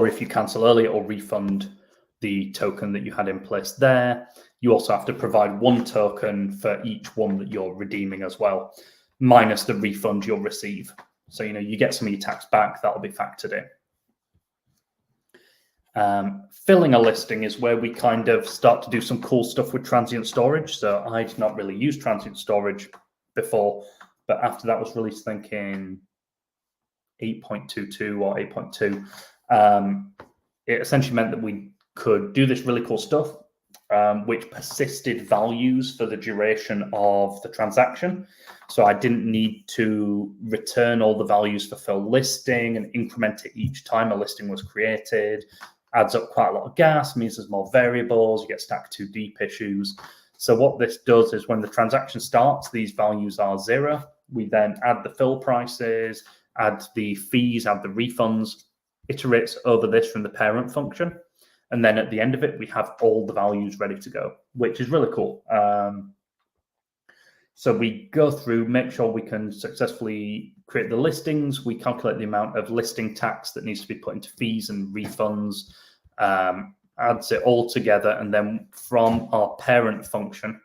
if you cancel early, it'll refund the token that you had in place there. You also have to provide 1 token for each one that you're redeeming as well, minus the refund you'll receive. So, you get some of your tax back, that'll be factored in. Filling a listing is where we kind of start to do some cool stuff with transient storage. So I did not really use transient storage before, but after that was released, thinking 8.22 or 8.2, it essentially meant that we could do this really cool stuff, which persisted values for the duration of the transaction. So I didn't need to return all the values for fill listing and increment it each time a listing was created. Adds up quite a lot of gas, means there's more variables, you get stacked too deep issues. So what this does is when the transaction starts, these values are 0. We then add the fill prices, add the fees, add the refunds, iterates over this from the parent function. And then at the end of it, we have all the values ready to go, which is really cool. So we go through, make sure we can successfully create the listings. We calculate the amount of listing tax that needs to be put into fees and refunds, adds it all together. And then from our parent function,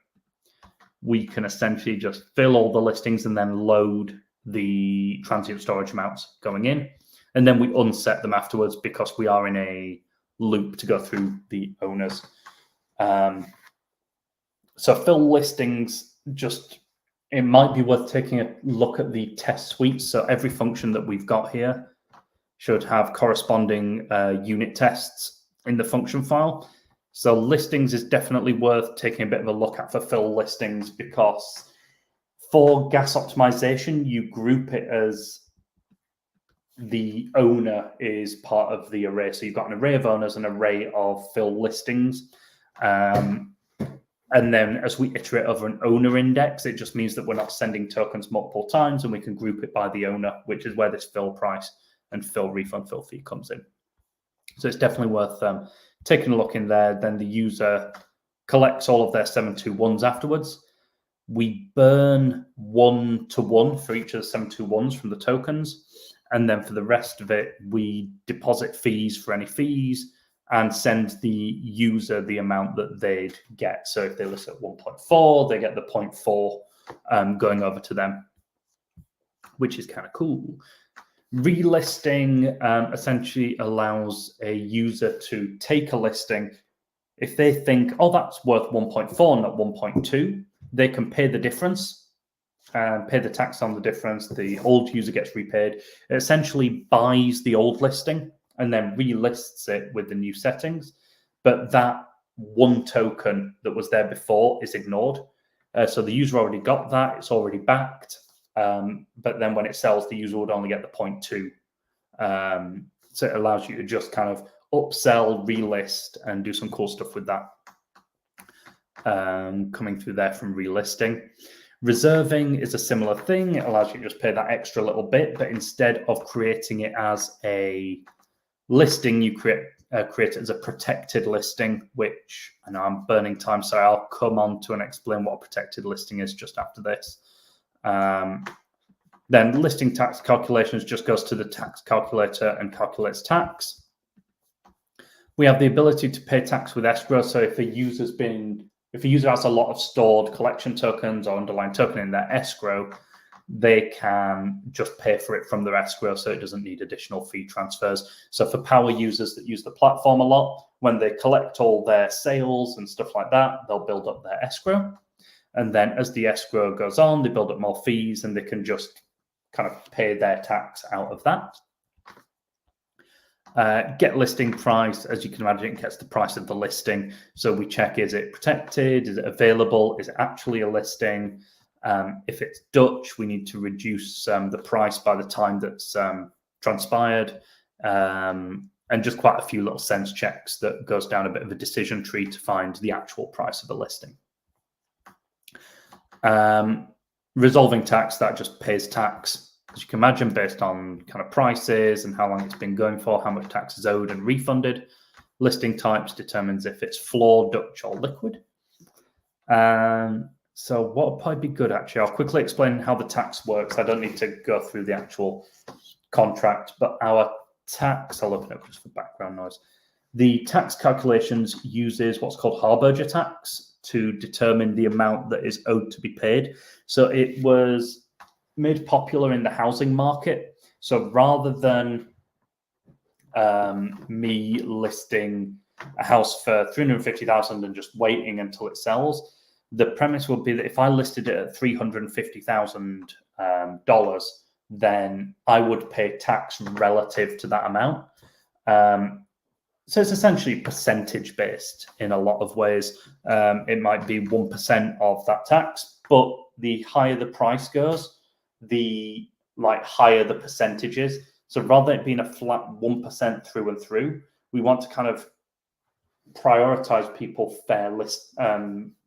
we can essentially just fill all the listings and then load the transient storage amounts going in. And then we unset them afterwards because we are in a loop to go through the owners. So fill listings, it might be worth taking a look at the test suite. So every function that we've got here should have corresponding unit tests in the function file. So listings is definitely worth taking a bit of a look at for fill listings, because for gas optimization, you group it as the owner is part of the array. So you've got an array of owners, an array of fill listings. And then as we iterate over an owner index, it just means that we're not sending tokens multiple times, and we can group it by the owner, which is where this fill price and fill refund, fill fee comes in. So it's definitely worth taking a look in there. Then the user collects all of their 721s afterwards. We burn 1 to 1 for each of the 721s from the tokens. And then for the rest of it, we deposit fees for any fees and send the user the amount that they'd get. So if they list at 1.4, they get the 0.4 going over to them, which is kind of cool. Relisting essentially allows a user to take a listing. If they think, oh, that's worth 1.4, not 1.2, they can pay the difference, pay the tax on the difference. The old user gets repaid. It essentially buys the old listing and then relists it with the new settings. But that one token that was there before is ignored. So the user already got that. It's already backed. But then when it sells, the user would only get the 0.2. So it allows you to just kind of upsell, relist, and do some cool stuff with that. Coming through there from relisting. Reserving is a similar thing. It allows you to just pay that extra little bit, but instead of creating it as a listing, you create it as a protected listing, which I know I'm burning time, so I'll come on to and explain what a protected listing is just after this. Then listing tax calculations just goes to the tax calculator and calculates tax. We have the ability to pay tax with escrow. So if a user has a lot of stored collection tokens or underlying token in their escrow, they can just pay for it from their escrow, so it doesn't need additional fee transfers. So for power users that use the platform a lot, when they collect all their sales and stuff like that, they'll build up their escrow. And then as the escrow goes on, they build up more fees and they can just kind of pay their tax out of that. Get listing price, as you can imagine, it gets the price of the listing. So we check, is it protected? Is it available? Is it actually a listing? If it's Dutch, we need to reduce the price by the time that's transpired. And just quite a few little sense checks that goes down a bit of a decision tree to find the actual price of a listing. Resolving tax, that just pays tax, as you can imagine, based on kind of prices and how long it's been going for, how much tax is owed and refunded. Listing types determines if it's floor, Dutch, or liquid. So what would probably be good, actually, I'll quickly explain how the tax works. I don't need to go through the actual contract, but our tax, I'll open it up just for background noise. The tax calculations uses what's called Harberger tax to determine the amount that is owed to be paid. So it was made popular in the housing market. So rather than me listing a house for $350,000 and just waiting until it sells, the premise would be that if I listed it at $350,000, then I would pay tax relative to that amount. So it's essentially percentage based in a lot of ways. It might be 1% of that tax, but the higher the price goes, the higher the percentages. So rather than it being a flat 1% through and through, we want to kind of prioritize people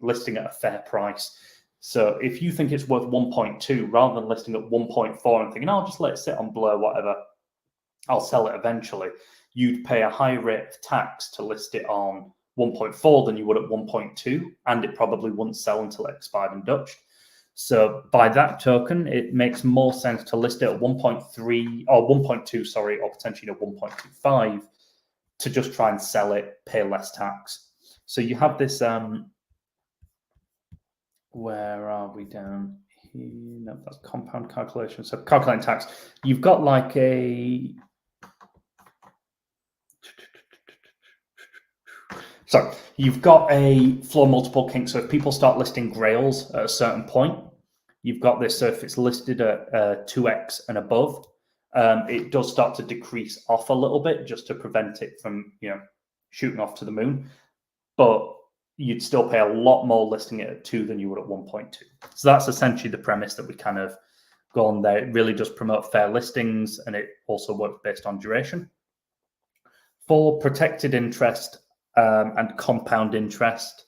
listing at a fair price. So if you think it's worth 1.2 rather than listing at 1.4 and thinking, I'll just let it sit on Blur, whatever, I'll sell it eventually, you'd pay a high rate of tax to list it on 1.4 than you would at 1.2, and it probably wouldn't sell until it expired in Dutch. So by that token, it makes more sense to list it at 1.3 or 1.2, sorry, or potentially at 1.25 to just try and sell it, pay less tax. So you have this, where are we down here? No, that's compound calculation. So calculating tax, you've got like a, So you've got a floor multiple kink. So if people start listing grails at a certain point, you've got this. So if it's listed at 2x and above, it does start to decrease off a little bit just to prevent it from, shooting off to the moon. But you'd still pay a lot more listing it at 2 than you would at 1.2. So that's essentially the premise that we kind of go on there. It really does promote fair listings, and it also works based on duration. For protected interest and compound interest,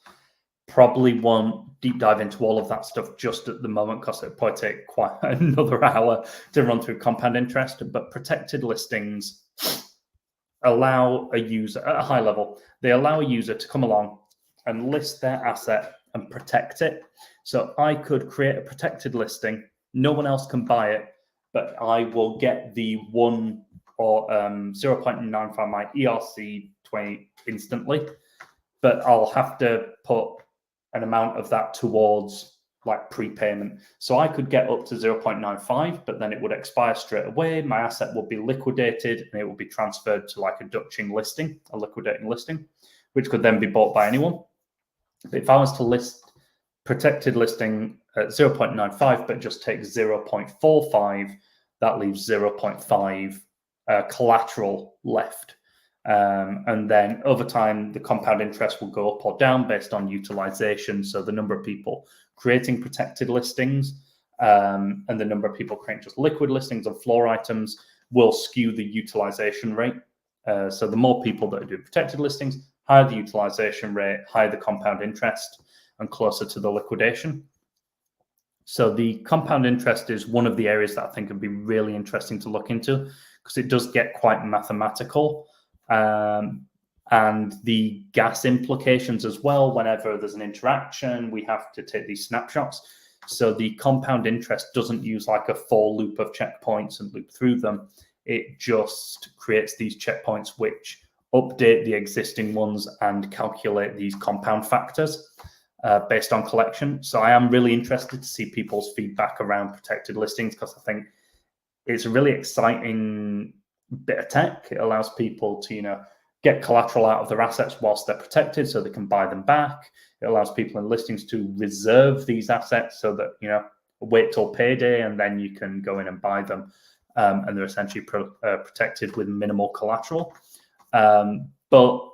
probably won't deep dive into all of that stuff just at the moment because it'd probably take quite another hour to run through compound interest. But protected listings allow a user at a high level, they allow a user to come along and list their asset and protect it. So I could create a protected listing, no one else can buy it, but I will get the 1 or 0.95 my ERC20 instantly, but I'll have to put an amount of that towards like prepayment. So I could get up to 0.95, but then it would expire straight away. My asset will be liquidated and it will be transferred to like a Dutching listing, a liquidating listing, which could then be bought by anyone. But if I was to list protected listing at 0.95, but just take 0.45, that leaves 0.5 collateral left. And then over time, the compound interest will go up or down based on utilization. So the number of people creating protected listings and the number of people creating just liquid listings of floor items will skew the utilization rate. So the more people that do protected listings, higher the utilization rate, higher the compound interest, and closer to the liquidation. So the compound interest is one of the areas that I think would be really interesting to look into because it does get quite mathematical. And the gas implications as well. Whenever there's an interaction, we have to take these snapshots. So the compound interest doesn't use like a for loop of checkpoints and loop through them. It just creates these checkpoints which update the existing ones and calculate these compound factors based on collection. So I am really interested to see people's feedback around protected listings because I think it's a really exciting bit of tech. It allows people to, get collateral out of their assets whilst they're protected so they can buy them back. It allows people in listings to reserve these assets so that, wait till payday and then you can go in and buy them. And they're essentially protected with minimal collateral. But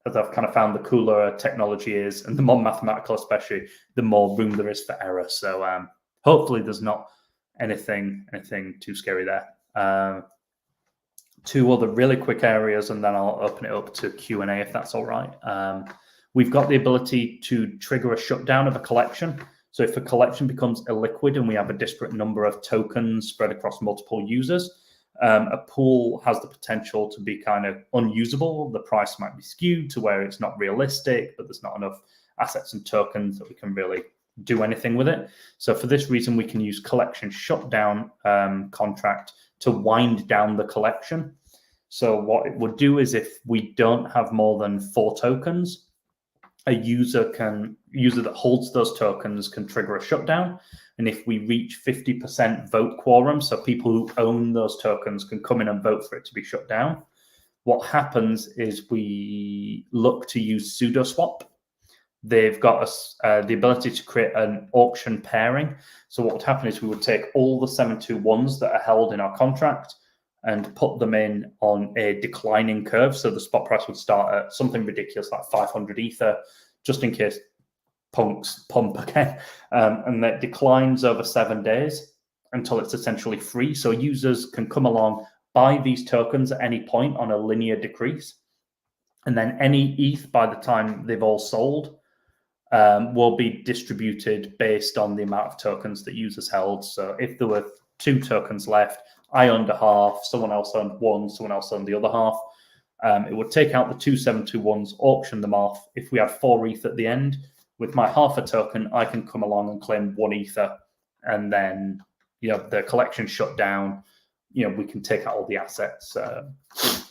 as I've kind of found, the cooler technology is, and the more mathematical especially, the more room there is for error. So hopefully there's not anything too scary there. 2 other really quick areas, and then I'll open it up to Q&A if that's all right. We've got the ability to trigger a shutdown of a collection. So if a collection becomes illiquid and we have a disparate number of tokens spread across multiple users, a pool has the potential to be kind of unusable. The price might be skewed to where it's not realistic, but there's not enough assets and tokens that we can really do anything with it. So for this reason, we can use collection shutdown contract to wind down the collection. So what it would do is if we don't have more than 4 tokens, a user that holds those tokens can trigger a shutdown. And if we reach 50% vote quorum, so people who own those tokens can come in and vote for it to be shut down, what happens is we look to use pseudo swap. They've got the ability to create an auction pairing. So what would happen is we would take all the 721s that are held in our contract and put them in on a declining curve. So the spot price would start at something ridiculous like 500 Ether, just in case punks pump again. And that declines over 7 days until it's essentially free. So users can come along, buy these tokens at any point on a linear decrease. And then any ETH by the time they've all sold will be distributed based on the amount of tokens that users held. So if there were 2 tokens left, I owned a half, someone else owned 1, someone else owned the other half. It would take out the 2 721s, auction them off. If we have 4 ETH at the end, with my half a token, I can come along and claim 1 Ether, and then the collection shut down. We can take out all the assets,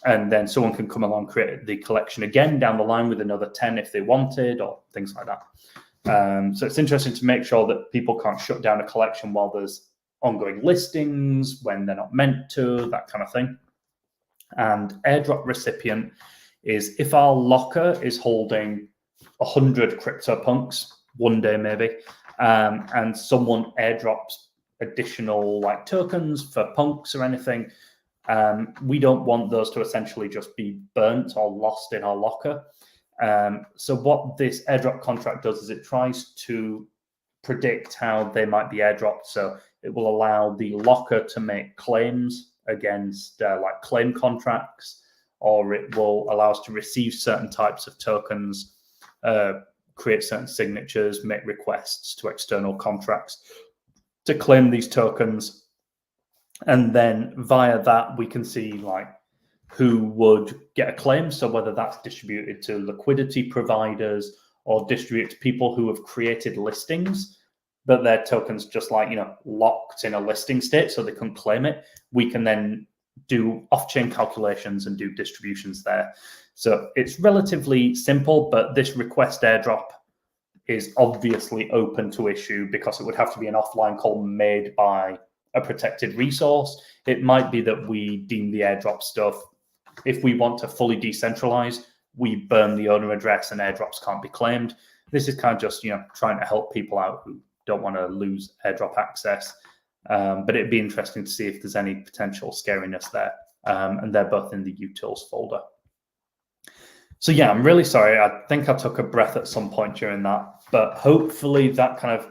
and then someone can come along, create the collection again down the line with another 10 if they wanted, or things like that. So it's interesting to make sure that people can't shut down a collection while there's ongoing listings, when they're not meant to, that kind of thing. And airdrop recipient is if our locker is holding 100 CryptoPunks one day maybe, and someone airdrops additional like tokens for punks or anything, we don't want those to essentially just be burnt or lost in our locker. So what this airdrop contract does is it tries to predict how they might be airdropped. So it will allow the locker to make claims against like claim contracts, or it will allow us to receive certain types of tokens, create certain signatures, make requests to external contracts to claim these tokens. And then via that, we can see like who would get a claim. So whether that's distributed to liquidity providers or distributed to people who have created listings, but their tokens just like, locked in a listing state so they can claim it. We can then do off-chain calculations and do distributions there. So it's relatively simple, but this request airdrop is obviously open to issue because it would have to be an offline call made by a protected resource. It might be that we deem the airdrop stuff, if we want to fully decentralize, we burn the owner address and airdrops can't be claimed. This is kind of just, trying to help people out who don't want to lose airdrop access. But it'd be interesting to see if there's any potential scariness there. And they're both in the utils folder. So yeah, I'm really sorry. I think I took a breath at some point during that, but hopefully that kind of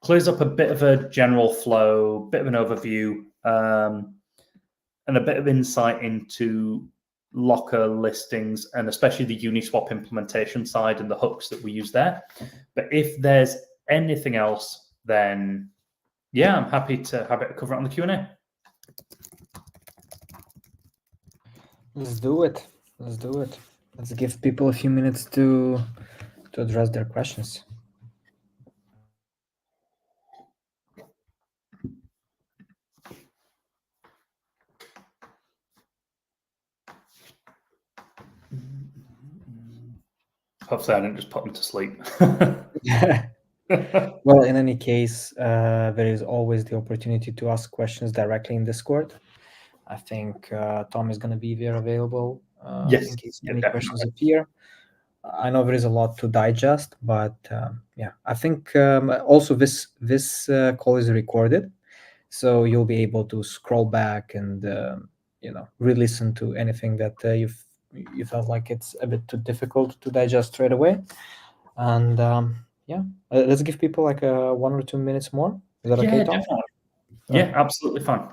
clears up a bit of a general flow, bit of an overview, and a bit of insight into locker listings, and especially the Uniswap implementation side and the hooks that we use there. But if there's anything else, then yeah, I'm happy to have it cover it on the Q&A. Let's do it. Let's give people a few minutes to address their questions. Hopefully I didn't just put them to sleep. Well, in any case, there is always the opportunity to ask questions directly in Discord. I think Tom is going to be there available Yes. in case any questions appear. I know there is a lot to digest, but yeah, I think also this call is recorded, so you'll be able to scroll back and re-listen to anything that you felt like it's a bit too difficult to digest straight away. And yeah, let's give people like 1 or 2 minutes more. Is that okay, Tom? Definitely. Yeah, absolutely fine.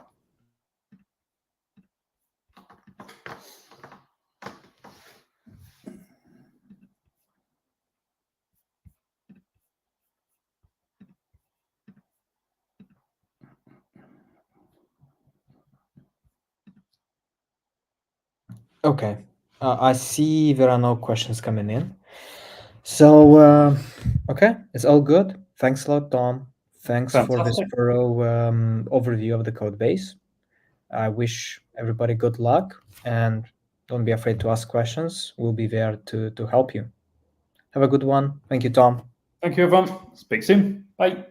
Okay, I see there are no questions coming in. So, okay, it's all good. Thanks a lot, Tom. Thanks for this thorough overview of the code base. I wish everybody good luck, and don't be afraid to ask questions. We'll be there to help you. Have a good one. Thank you, Tom. Thank you, everyone. Speak soon. Bye.